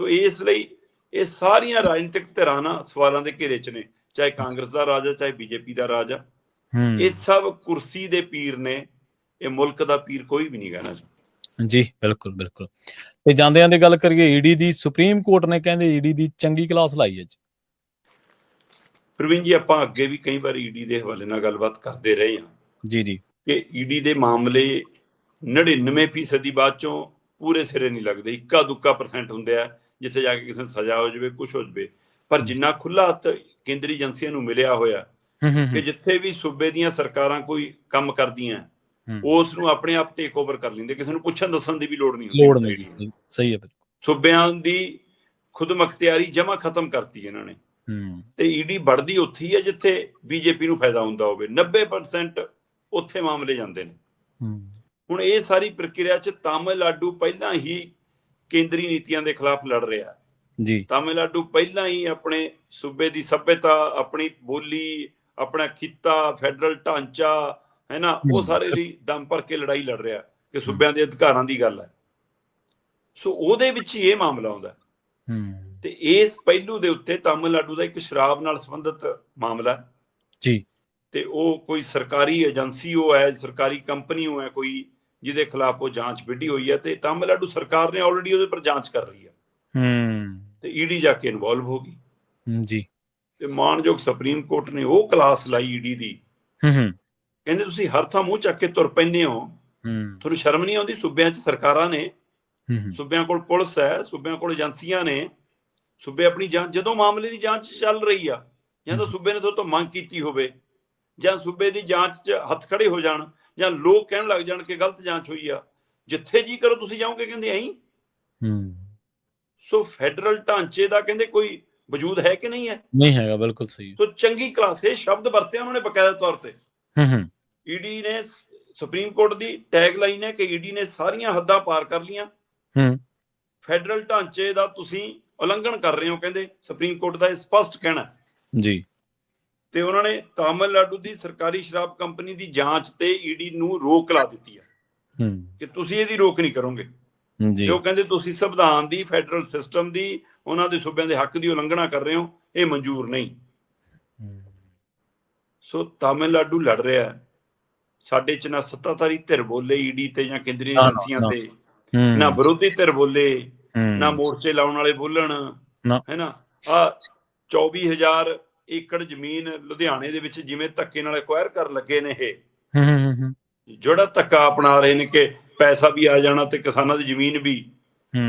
ਸੋ ਇਸ ਲਈ ਇਹ ਸਾਰੀਆਂ ਰਾਜਨੀਤਿਕ ਧਿਰਾਂ ਨਾ ਸਵਾਲਾਂ ਦੇ ਘੇਰੇ 'ਚ ਨੇ, ਚਾਹੇ ਕਾਂਗਰਸ ਦਾ ਰਾਜ ਆ ਚਾਹੇ ਬੀਜੇਪੀ ਦਾ ਰਾਜ ਆ। ਇਹ ਸਭ ਕੁਰਸੀ ਦੇ ਪੀਰ ਨੇ, ਇਹ ਮੁਲਕ ਦਾ ਪੀਰ ਕੋਈ ਵੀ ਨਹੀਂ ਕਹਿਣਾ। ਜੀ ਬਿਲਕੁਲ ਬਿਲਕੁਲ। ਤੇ ਜਾਂਦਿਆਂ ਦੀ ਗੱਲ ਕਰੀਏ ਈਡੀ ਦੀ, ਸੁਪਰੀਮ ਕੋਰਟ ਨੇ ਕਹਿੰਦੇ ਈਡੀ ਦੀ ਚੰਗੀ ਕਲਾਸ ਲਾਈ ਹੈ ਜੀ। ਪ੍ਰਵੀਨ ਜੀ, ਆਪਾਂ ਅੱਗੇ ਵੀ ਕਈ ਵਾਰ ਈਡੀ ਦੇ ਹਵਾਲੇ ਨਾਲ ਗੱਲਬਾਤ ਕਰਦੇ ਰਹੇ ਹਾਂ ਜੀ ਜੀ, ਕਿ ਈਡੀ ਦੇ ਮਾਮਲੇ 99% ਬਾਅਦ ਚੋਂ ਪੂਰੇ ਸਿਰੇ ਨਹੀਂ ਲੱਗਦੇ, ਇੱਕਾ ਦੁੱਕਾ % ਹੁੰਦੇ ਆ ਜਿੱਥੇ ਜਾ ਕੇ ਕਿਸੇ ਨੂੰ ਸਜ਼ਾ ਹੋ ਜਾਵੇ, ਕੁਛ ਹੋ ਜਾਵੇ। ਪਰ ਜਿੰਨਾ ਖੁੱਲਾ ਹੱਥ ਕੇਂਦਰੀ ਏਜੰਸੀਆਂ ਨੂੰ ਮਿਲਿਆ ਹੋਇਆ ਕਿ ਜਿੱਥੇ ਵੀ ਸੂਬੇ ਦੀਆਂ ਸਰਕਾਰਾਂ ਕੋਈ ਕੰਮ ਕਰਦੀਆਂ ਉਸ ਨੂੰ ਆਪਣੇ ਆਪ ਟੇਕ ਓਵਰ ਕਰ ਲੈਂਦੇ, ਕਿਸੇ ਨੂੰ ਪੁੱਛਣ ਦੱਸਣ ਦੀ ਵੀ ਲੋੜ ਨਹੀਂ ਹੁੰਦੀ। ਸਹੀ ਹੈ। ਸੂਬਿਆਂ ਦੀ ਖੁਦਮੁਖਤਿਆਰੀ ਜਮਾ ਖਤਮ ਕਰਤੀ ਇਹਨਾਂ ਨੇ। ਤੇ ਈਡੀ ਵੜਦੀ ਉੱਥੇ ਹੀ ਹੈ ਜਿੱਥੇ ਬੀਜੇਪੀ ਨੂੰ ਫਾਇਦਾ ਹੁੰਦਾ ਹੋਵੇ। 90% ਉੱਥੇ ਮਾਮਲੇ ਜਾਂਦੇ ਨੇ। ਹੁਣ ਇਹ ਸਾਰੀ ਪ੍ਰਕਿਰਿਆ 'ਚ ਤਾਮਿਲਨਾਡੂ ਪਹਿਲਾਂ ਹੀ ਕੇਂਦਰੀ ਨੀਤੀਆਂ ਦੇ ਖਿਲਾਫ ਲੜ ਰਿਹਾ ਜੀ। ਤਾਮਿਲਨਾਡੂ ਪਹਿਲਾਂ ਹੀ ਆਪਣੇ ਸੂਬੇ ਦੀ ਸੱਭਿਅਤਾ, ਆਪਣੀ ਬੋਲੀ, ਆਪਣਾ ਖਿੱਤਾ, ਫੈਡਰਲ ਢਾਂਚਾ ਹੈ ਨਾ, ਉਹ ਸਾਰੇ ਲਈ ਦਮ ਭਰ ਕੇ ਲੜਾਈ ਲੜ ਰਿਹਾ ਕਿ ਸੂਬਿਆਂ ਦੇ ਅਧਿਕਾਰਾਂ ਦੀ ਗੱਲ ਹੈ। ਸੋ ਉਹਦੇ ਵਿੱਚ ਹੀ ਇਹ ਮਾਮਲਾ ਆਉਂਦਾ। ਤੇ ਇਸ ਪਹਿਲੂ ਦੇ ਉੱਤੇ ਤਾਮਿਲਨਾਡੂ ਦਾ ਇੱਕ ਸ਼ਰਾਬ ਨਾਲ ਸੰਬੰਧਿਤ ਮਾਮਲਾ ਜੀ। ਤੇ ਉਹ ਕੋਈ ਸਰਕਾਰੀ ਏਜੰਸੀ ਉਹ ਹੈ, ਸਰਕਾਰੀ ਕੰਪਨੀ ਉਹ ਹੈ ਕੋਈ, ਜਿਹਦੇ ਖਿਲਾਫ ਉਹ ਜਾਂਚ ਵਿੱਢੀ ਹੋਈ ਹੈ। ਤੇ ਤਾਮਿਲਨਾਡੂ ਸਰਕਾਰ ਨੇ ਆਲਰੇਡੀ ਉਹਦੇ ਪਰ ਜਾਂਚ ਕਰ ਰਹੀ ਹੈ। ਤੇ ਈਡੀ ਜਾ ਕੇ ਇਨਵੋਲਵ ਹੋ ਗਈ ਜੀ। ਤੇ ਮਾਨਯੋਗ ਸੁਪਰੀਮ ਕੋਰਟ ਨੇ ਉਹ ਕਲਾਸ ਲਾਈ ਈਡੀ ਦੀ। ਕਹਿੰਦੇ ਤੁਸੀਂ ਹਰ ਥਾਂ ਮੂੰਹ ਚੱਕ ਕੇ ਤੁਰ ਪੈਂਦੇ ਹੋ, ਤੁਹਾਨੂੰ ਸ਼ਰਮ ਨਹੀਂ ਆਉਂਦੀ? ਸੂਬਿਆਂ 'ਚ ਸਰਕਾਰਾਂ ਨੇ, ਸੂਬਿਆਂ ਕੋਲ ਪੁਲਿਸ ਹੈ, ਸੂਬਿਆਂ ਕੋਲ ਏਜੰਸੀਆਂ ਨੇ, ਸੂਬੇ ਆਪਣੀ ਜਾਂਚ, ਜਦੋਂ ਮਾਮਲੇ ਦੀ ਜਾਂਚ ਚੱਲ ਰਹੀ ਆ, ਜਾਂ ਤਾਂ ਸੂਬੇ ਨੇ ਤੁਹਾਡੇ ਤੋਂ ਮੰਗ ਕੀਤੀ ਹੋਵੇ, ਜਾਂ ਸੂਬੇ ਦੀ ਜਾਂਚ 'ਚ ਹੱਥ ਖੜੇ ਹੋ ਜਾਣ, ਜਾਂ ਲੋਕ ਕਹਿਣ ਲੱਗ ਜਾਣ ਕਿ ਗਲਤ ਜਾਂਚ ਹੋਈ ਆ, ਜਿੱਥੇ ਜੀ ਕਰੋ ਤੁਸੀਂ ਜਾਓਗੇ, ਕਹਿੰਦੇ ਐਂ। ਸੋ ਫੈਡਰਲ ਢਾਂਚੇ ਦਾ ਕਹਿੰਦੇ ਕੋਈ ਵਜੂਦ ਹੈ ਕਿ ਨਹੀਂ ਹੈ? ਨਹੀਂ ਹੈਗਾ, ਬਿਲਕੁਲ ਸਹੀ। ਸੋ ਚੰਗੀ ਕਲਾਸ, ਇਹ ਸ਼ਬਦ ਵਰਤਿਆ ਉਹਨਾਂ ਨੇ ਬਕਾਇਦਾ ਤੌਰ ਤੇ। ਈਡੀ ਨੇ, ਸੁਪਰੀਮ ਕੋਰਟ ਦੀ ਟੈਗ ਲਾਈਨ ਹੈ ਕਿ ਈਡੀ ਨੇ ਸਾਰੀਆਂ ਹੱਦਾਂ ਪਾਰ ਕਰ ਲੀਆਂ, ਫੈਡਰਲ ਢਾਂਚੇ ਦਾ ਤੁਸੀਂ ਉਲੰਘਣ ਕਰ ਰਹੇ ਹੋ, ਕਹਿੰਦੇ ਸੁਪਰੀਮ ਕੋਰਟ ਦਾ ਇਹ ਸਪਸ਼ਟ ਕਹਿਣਾ ਜੀ। ਤੇ ਉਹਨਾਂ ਨੇ ਤਾਮਿਲਨਾਡੂ ਦੀ ਸਰਕਾਰੀ ਸ਼ਰਾਬ ਕੰਪਨੀ ਦੀ ਜਾਂਚ ਤੇ ਈਡੀ ਨੂੰ ਰੋਕ ਲਾ ਦਿੱਤੀ ਹੈ ਕਿ ਤੁਸੀਂ ਇਹਦੀ ਰੋਕ ਨਹੀਂ ਕਰੋਗੇ। ਤੇ ਉਹ ਕਹਿੰਦੇ ਤੁਸੀਂ ਸੰਵਿਧਾਨ ਦੀ, ਫੈਡਰਲ ਸਿਸਟਮ ਦੀ, ਉਹਨਾਂ ਦੇ ਸੂਬਿਆਂ ਦੇ ਹੱਕ ਦੀ ਉਲੰਘਣਾ ਕਰ ਰਹੇ ਹੋ, ਇਹ ਮਨਜ਼ੂਰ ਨਹੀਂ। ਸੋ ਤਾਮਿਲਨਾਡੂ ਲੜ ਰਿਹਾ, ਸਾਡੇ 'ਚ ਨਾ ਸੱਤਾਧਾਰੀ ਧਿਰ ਬੋਲੇ ਈਡੀ ਤੇ ਜਾਂ ਕੇਂਦਰੀ ਏਜੰਸੀਆਂ ਤੇ, ਨਾ ਵਿਰੋਧੀ ਧਿਰ ਬੋਲੇ, ਨਾ ਮੋਰਚੇ ਲਾਉਣ ਵਾਲੇ ਬੋਲਣ, ਹੈ ਨਾ। ਆ 24,000 ਏਕੜ ਜ਼ਮੀਨ ਲੁਧਿਆਣੇ ਦੇ ਵਿੱਚ ਜਿਵੇਂ ਧੱਕੇ ਨਾਲ ਐਕਵਾਇਰ ਕਰਨ ਲੱਗੇ ਨੇ, ਇਹ ਜਿਹੜਾ ਧੱਕਾ ਅਪਣਾ ਰਹੇ ਨੇ ਕਿ ਪੈਸਾ ਵੀ ਆ ਜਾਣਾ ਤੇ ਕਿਸਾਨਾਂ ਦੀ ਜ਼ਮੀਨ ਵੀ,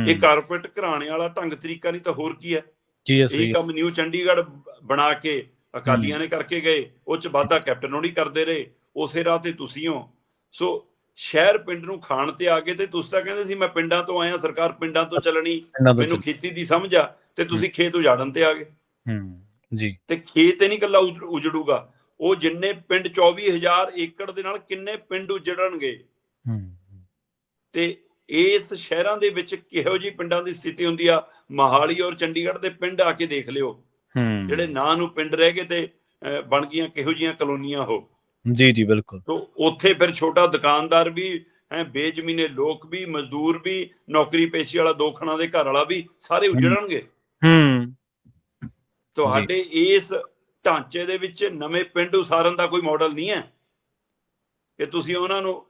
ਇਹ ਕਾਰਪੋਰੇਟ ਘਰਾਣੇ ਵਾਲਾ ਢੰਗ ਤਰੀਕਾ ਨਹੀਂ ਤਾਂ ਹੋਰ ਕੀ ਹੈ। ਇਹ ਕੰਮ ਨਿਊ ਚੰਡੀਗੜ੍ਹ ਬਣਾ ਕੇ ਅਕਾਲੀਆਂ ਨੇ ਕਰਕੇ ਗਏ, ਉਹ 'ਚ ਵਾਧਾ ਕੈਪਟਨ ਹੋਣੀ ਕਰਦੇ ਰਹੇ, ਉਸੇ ਰਾਹ ਤੇ ਤੁਸੀਂ ਹੋ। ਸੋ ਸ਼ਹਿਰ ਪਿੰਡ ਨੂੰ ਖਾਣ ਤੇ ਆ ਗਏ। ਤੇ ਤੁਸੀਂ ਤਾਂ ਕਹਿੰਦੇ ਸੀ ਮੈਂ ਪਿੰਡਾਂ ਤੋਂ ਆਇਆ, ਸਰਕਾਰ ਪਿੰਡਾਂ ਤੋਂ ਚੱਲਣੀ, ਮੈਨੂੰ ਖੇਤੀ ਦੀ ਸਮਝ ਆ, ਤੇ ਤੁਸੀਂ ਖੇਤ ਉਜਾੜਨ ਤੇ ਆ ਗਏ ਜੀ। ਤੇ ਖੇਤ ਨਹੀਂ ਇਕੱਲਾ ਉਜੜੂਗਾ, ਉਹ ਜਿੰਨੇ ਪਿੰਡ 24,000 ਏਕੜ ਦੇ ਨਾਲ ਕਿੰਨੇ ਪਿੰਡ ਉਜੜਨਗੇ। ਤੇ ਇਸ ਸ਼ਹਿਰਾਂ ਦੇ ਵਿੱਚ ਕਿਹੋ ਜਿਹੀ ਪਿੰਡਾਂ ਦੀ ਸਥਿਤੀ ਹੁੰਦੀ ਆ, ਮੋਹਾਲੀ ਔਰ ਚੰਡੀਗੜ੍ਹ ਦੇ ਪਿੰਡ ਆ ਕੇ ਦੇਖ ਲਿਓ, ਜਿਹੜੇ ਨਾਂ ਨੂੰ ਪਿੰਡ ਰਹਿ ਗਏ ਤੇ ਬਣ ਗਈਆਂ ਕਿਹੋ ਜਿਹੀਆਂ ਕਲੋਨੀਆਂ ਉਹ ਜੀ। ਜੀ ਬਿਲਕੁਲ। ਤੋਂ ਉੱਥੇ ਫਿਰ ਛੋਟਾ ਦੁਕਾਨਦਾਰ ਵੀ ਹੈ, ਬੇਜ਼ਮੀਨੇ ਲੋਕ ਵੀ, ਮਜ਼ਦੂਰ ਵੀ, ਨੌਕਰੀ ਪੇਸ਼ੇ ਵਾਲਾ, ਦੋ ਖਾਣਾ ਦੇ ਘਰ ਵਾਲਾ ਵੀ, ਸਾਰੇ ਉਜੜਨਗੇ। ਤੁਹਾਡੇ ਇਸ ਢਾਂਚੇ ਦੇ ਵਿੱਚ ਨਵੇਂ ਪਿੰਡ ਉਸਾਰਨ ਦਾ ਕੋਈ ਮਾਡਲ ਨਹੀਂ ਹੈ ਕਿ ਤੁਸੀਂ ਉਹਨਾਂ ਨੂੰ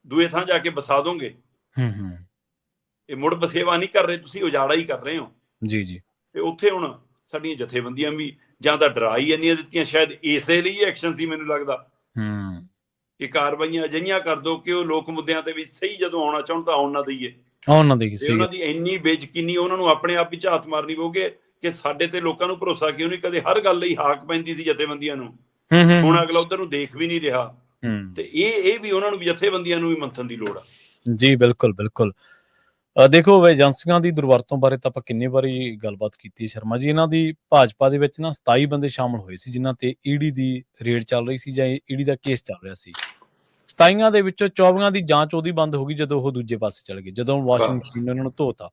ਦੂਏ ਥਾਂ ਜਾ ਕੇ ਵਸਾ ਦੋਗੇ। ਇਹ ਮੁੜ ਬਸੇਵਾ ਨਹੀਂ ਕਰ ਰਹੇ, ਤੁਸੀਂ ਉਜਾੜਾ ਹੀ ਕਰ ਰਹੇ ਹੋ ਜੀ। ਜੀ। ਤੇ ਉੱਥੇ ਹੁਣ ਸਾਡੀਆਂ ਜਥੇਬੰਦੀਆਂ ਵੀ ਜਾਂ ਤਾਂ ਡਰਾ ਹੀ ਇੰਨੀਆਂ ਦਿੱਤੀਆਂ, ਸ਼ਾਇਦ ਇਸੇ ਲਈ ਐਕਸ਼ਨ ਸੀ ਮੈਨੂੰ ਲੱਗਦਾ, ਕਿ ਕਾਰਵਾਈਆਂ ਅਜਿਹੀਆਂ ਕਰ ਦੋ ਕਿ ਉਹ ਲੋਕ ਮੁੱਦਿਆਂ ਤੇ ਵੀ ਸਹੀ ਜਦੋਂ ਆਉਣਾ ਚਾਹੁਣ ਤਾਂ ਆਉਣ ਨਾ ਦਈਏ। ਤੇ ਉਹਨਾਂ ਦੀ ਇੰਨੀ ਬੇਯਕੀਨੀ, ਉਹਨਾਂ ਨੂੰ ਆਪਣੇ ਆਪ ਹੀ ਝਾਤ ਮਾਰਨੀ ਪਊਗੀ ਕਿ ਸਾਡੇ ਤੇ ਲੋਕਾਂ ਨੂੰ ਭਰੋਸਾ ਕਿਉਂ ਨਹੀਂ। ਕਦੇ ਹਰ ਗੱਲ ਲਈ ਹਾਕ ਪੈਂਦੀ ਸੀ ਜਥੇਬੰਦੀਆਂ ਨੂੰ, ਹੁਣ ਅਗਲਾ ਉਧਰ ਨੂੰ ਦੇਖ ਵੀ ਨਹੀਂ ਰਿਹਾ। ਤੇ ਇਹ ਵੀ ਉਹਨਾਂ ਨੂੰ ਵੀ, ਜਥੇਬੰਦੀਆਂ ਨੂੰ ਵੀ ਮੰਥਨ ਦੀ ਲੋੜ ਆ ਜੀ। ਬਿਲਕੁਲ ਬਿਲਕੁਲ। ਦੇਖੋ, ਏਜੰਸੀਆਂ ਦੀ ਦੁਰਵਰਤੋਂ ਬਾਰੇ ਤਾਂ ਆਪਾਂ ਕਿੰਨੀ ਵਾਰੀ ਗੱਲਬਾਤ ਕੀਤੀ ਸ਼ਰਮਾ ਜੀ। ਇਹਨਾਂ ਦੀ ਭਾਜਪਾ ਦੇ ਵਿੱਚ ਨਾ 27 ਬੰਦੇ ਸ਼ਾਮਲ ਹੋਏ ਸੀ ਜਿਨ੍ਹਾਂ ਤੇ ਈਡੀ ਦੀ ਰੇਡ ਚੱਲ ਰਹੀ ਸੀ ਜਾਂ ਈਡੀ ਦਾ ਕੇਸ ਚੱਲ ਰਿਹਾ ਸੀ। 27 ਦੇ ਵਿੱਚੋਂ 24 ਦੀ ਜਾਂਚ ਉਹਦੀ ਬੰਦ ਹੋ ਗਈ ਜਦੋਂ ਉਹ ਦੂਜੇ ਪਾਸੇ ਚਲੇ ਗਏ, ਜਦੋਂ ਵਾਸ਼ਿੰਗ ਮਸ਼ੀਨ ਨੇ ਉਹਨਾਂ ਨੂੰ ਧੋਤਾ।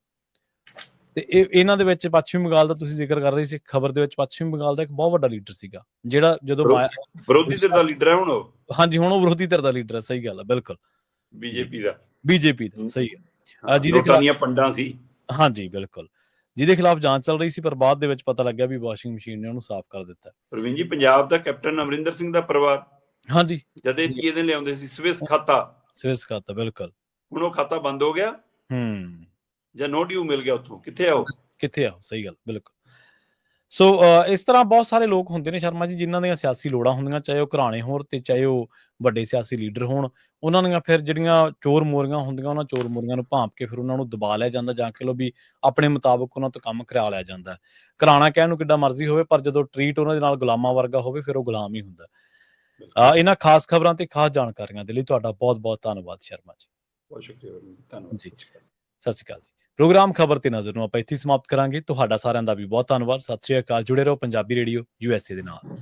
ਤੇ ਇਹਨਾਂ ਦੇ ਵਿੱਚ ਪੱਛਮੀ ਬੰਗਾਲ ਦਾ ਤੁਸੀਂ ਜ਼ਿਕਰ ਕਰ ਰਹੇ ਸੀ, ਖਬਰ ਦੇ ਵਿੱਚ ਪੱਛਮੀ ਬੰਗਾਲ ਦਾ ਇੱਕ ਬਹੁਤ ਵੱਡਾ ਲੀਡਰ ਸੀਗਾ, ਜਿਹੜਾ ਜਦੋਂ ਵਿਰੋਧੀ ਧਿਰ ਦਾ ਲੀਡਰ ਹੈ ਹੁਣ ਉਹ। ਹਾਂਜੀ, ਹੁਣ ਉਹ ਵਿਰੋਧੀ ਧਿਰ ਦਾ ਲੀਡਰ ਹੈ, ਸਹੀ ਗੱਲ ਹੈ, ਬਿਲਕੁਲ। ਬੀਜੇਪੀ ਦਾ ਸਹੀ ਹੈ, ਜਿਹਦੇ ਖਿਲਾਫ ਪੰਡਾਂ ਸੀ। ਹਾਂਜੀ ਬਿਲਕੁਲ, ਜਿਹਦੇ ਖਿਲਾਫ ਜਾਂਚ ਚੱਲ ਰਹੀ ਸੀ, ਪਰ ਬਾਅਦ ਦੇ ਵਿੱਚ ਪਤਾ ਲੱਗਿਆ ਵੀ ਵਾਸ਼ਿੰਗ ਮਸ਼ੀਨ ਨੇ ਉਹਨੂੰ ਸਾਫ਼ ਕਰ ਦਿੱਤਾ। ਪ੍ਰਵੀਨ ਜੀ, ਪੰਜਾਬ ਦਾ ਕੈਪਟਨ ਅਮਰਿੰਦਰ ਸਿੰਘ ਦਾ ਪਰਿਵਾਰ, ਹਾਂਜੀ, ਜਦੇ 30 ਦਿਨ ਲਿਆਉਂਦੇ ਸੀ ਸਵਿਸ ਖਾਤਾ, ਬਿਲਕੁਲ। ਹੁਣ ਉਹ ਖਾਤਾ ਬੰਦ ਹੋ ਗਿਆ ਜਾਂ ਨੋ ਡਿਊ ਮਿਲ ਗਿਆ, ਉੱਥੋਂ ਕਿੱਥੇ ਆਓ ਸਹੀ ਗੱਲ, ਬਿਲਕੁਲ। ਸੋ ਇਸ ਤਰ੍ਹਾਂ ਬਹੁਤ ਸਾਰੇ ਲੋਕ ਹੁੰਦੇ ਨੇ ਸ਼ਰਮਾ ਜੀ, ਜਿਨ੍ਹਾਂ ਦੀਆਂ ਸਿਆਸੀ ਲੋੜਾਂ ਹੁੰਦੀਆਂ, ਚਾਹੇ ਉਹ ਘਰਾਣੇ ਹੋਣ ਤੇ ਚਾਹੇ ਉਹ ਵੱਡੇ ਸਿਆਸੀ ਲੀਡਰ ਹੋਣ। ਉਹਨਾਂ ਦੀਆਂ ਫਿਰ ਜਿਹੜੀਆਂ ਚੋਰ ਮੋਰੀਆਂ ਹੁੰਦੀਆਂ, ਉਹਨਾਂ ਚੋਰ ਮੋਰੀਆਂ ਨੂੰ ਭਾਂਪ ਕੇ ਫਿਰ ਉਹਨਾਂ ਨੂੰ ਦਬਾ ਲਿਆ ਜਾਂਦਾ, ਜਾਂ ਕਹਿ ਲਓ ਵੀ ਆਪਣੇ ਮੁਤਾਬਕ ਉਹਨਾਂ ਤੋਂ ਕੰਮ ਕਰਾ ਲਿਆ ਜਾਂਦਾ। ਘਰਾਣਾ ਕਹਿਣ ਨੂੰ ਕਿੱਡਾ ਮਰਜ਼ੀ ਹੋਵੇ, ਪਰ ਜਦੋਂ ਟਰੀਟ ਉਹਨਾਂ ਦੇ ਨਾਲ ਗੁਲਾਮਾਂ ਵਰਗਾ ਹੋਵੇ, ਫਿਰ ਉਹ ਗੁਲਾਮ ਹੀ ਹੁੰਦਾ। ਇਹਨਾਂ ਖਾਸ ਖਬਰਾਂ ਤੇ ਖਾਸ ਜਾਣਕਾਰੀਆਂ ਦੇ ਲਈ ਤੁਹਾਡਾ ਬਹੁਤ ਬਹੁਤ ਧੰਨਵਾਦ ਸ਼ਰਮਾ ਜੀ। ਬਹੁਤ ਸ਼ੁਕਰੀਆ, ਧੰਨਵਾਦ ਜੀ, ਸਤਿ ਸ਼੍ਰੀ ਅਕਾਲ ਜੀ। ਪ੍ਰੋਗਰਾਮ ਖਬਰ ਤੇ ਨਜ਼ਰ ਨੂੰ ਆਪਾਂ ਇੱਥੇ ਸਮਾਪਤ ਕਰਾਂਗੇ। ਤੁਹਾਡਾ ਸਾਰਿਆਂ ਦਾ ਵੀ ਬਹੁਤ ਧੰਨਵਾਦ। ਸਤਿ ਸ਼੍ਰੀ ਅਕਾਲ। ਜੁੜੇ ਰਹੋ ਪੰਜਾਬੀ ਰੇਡੀਓ USA ਦੇ ਨਾਲ।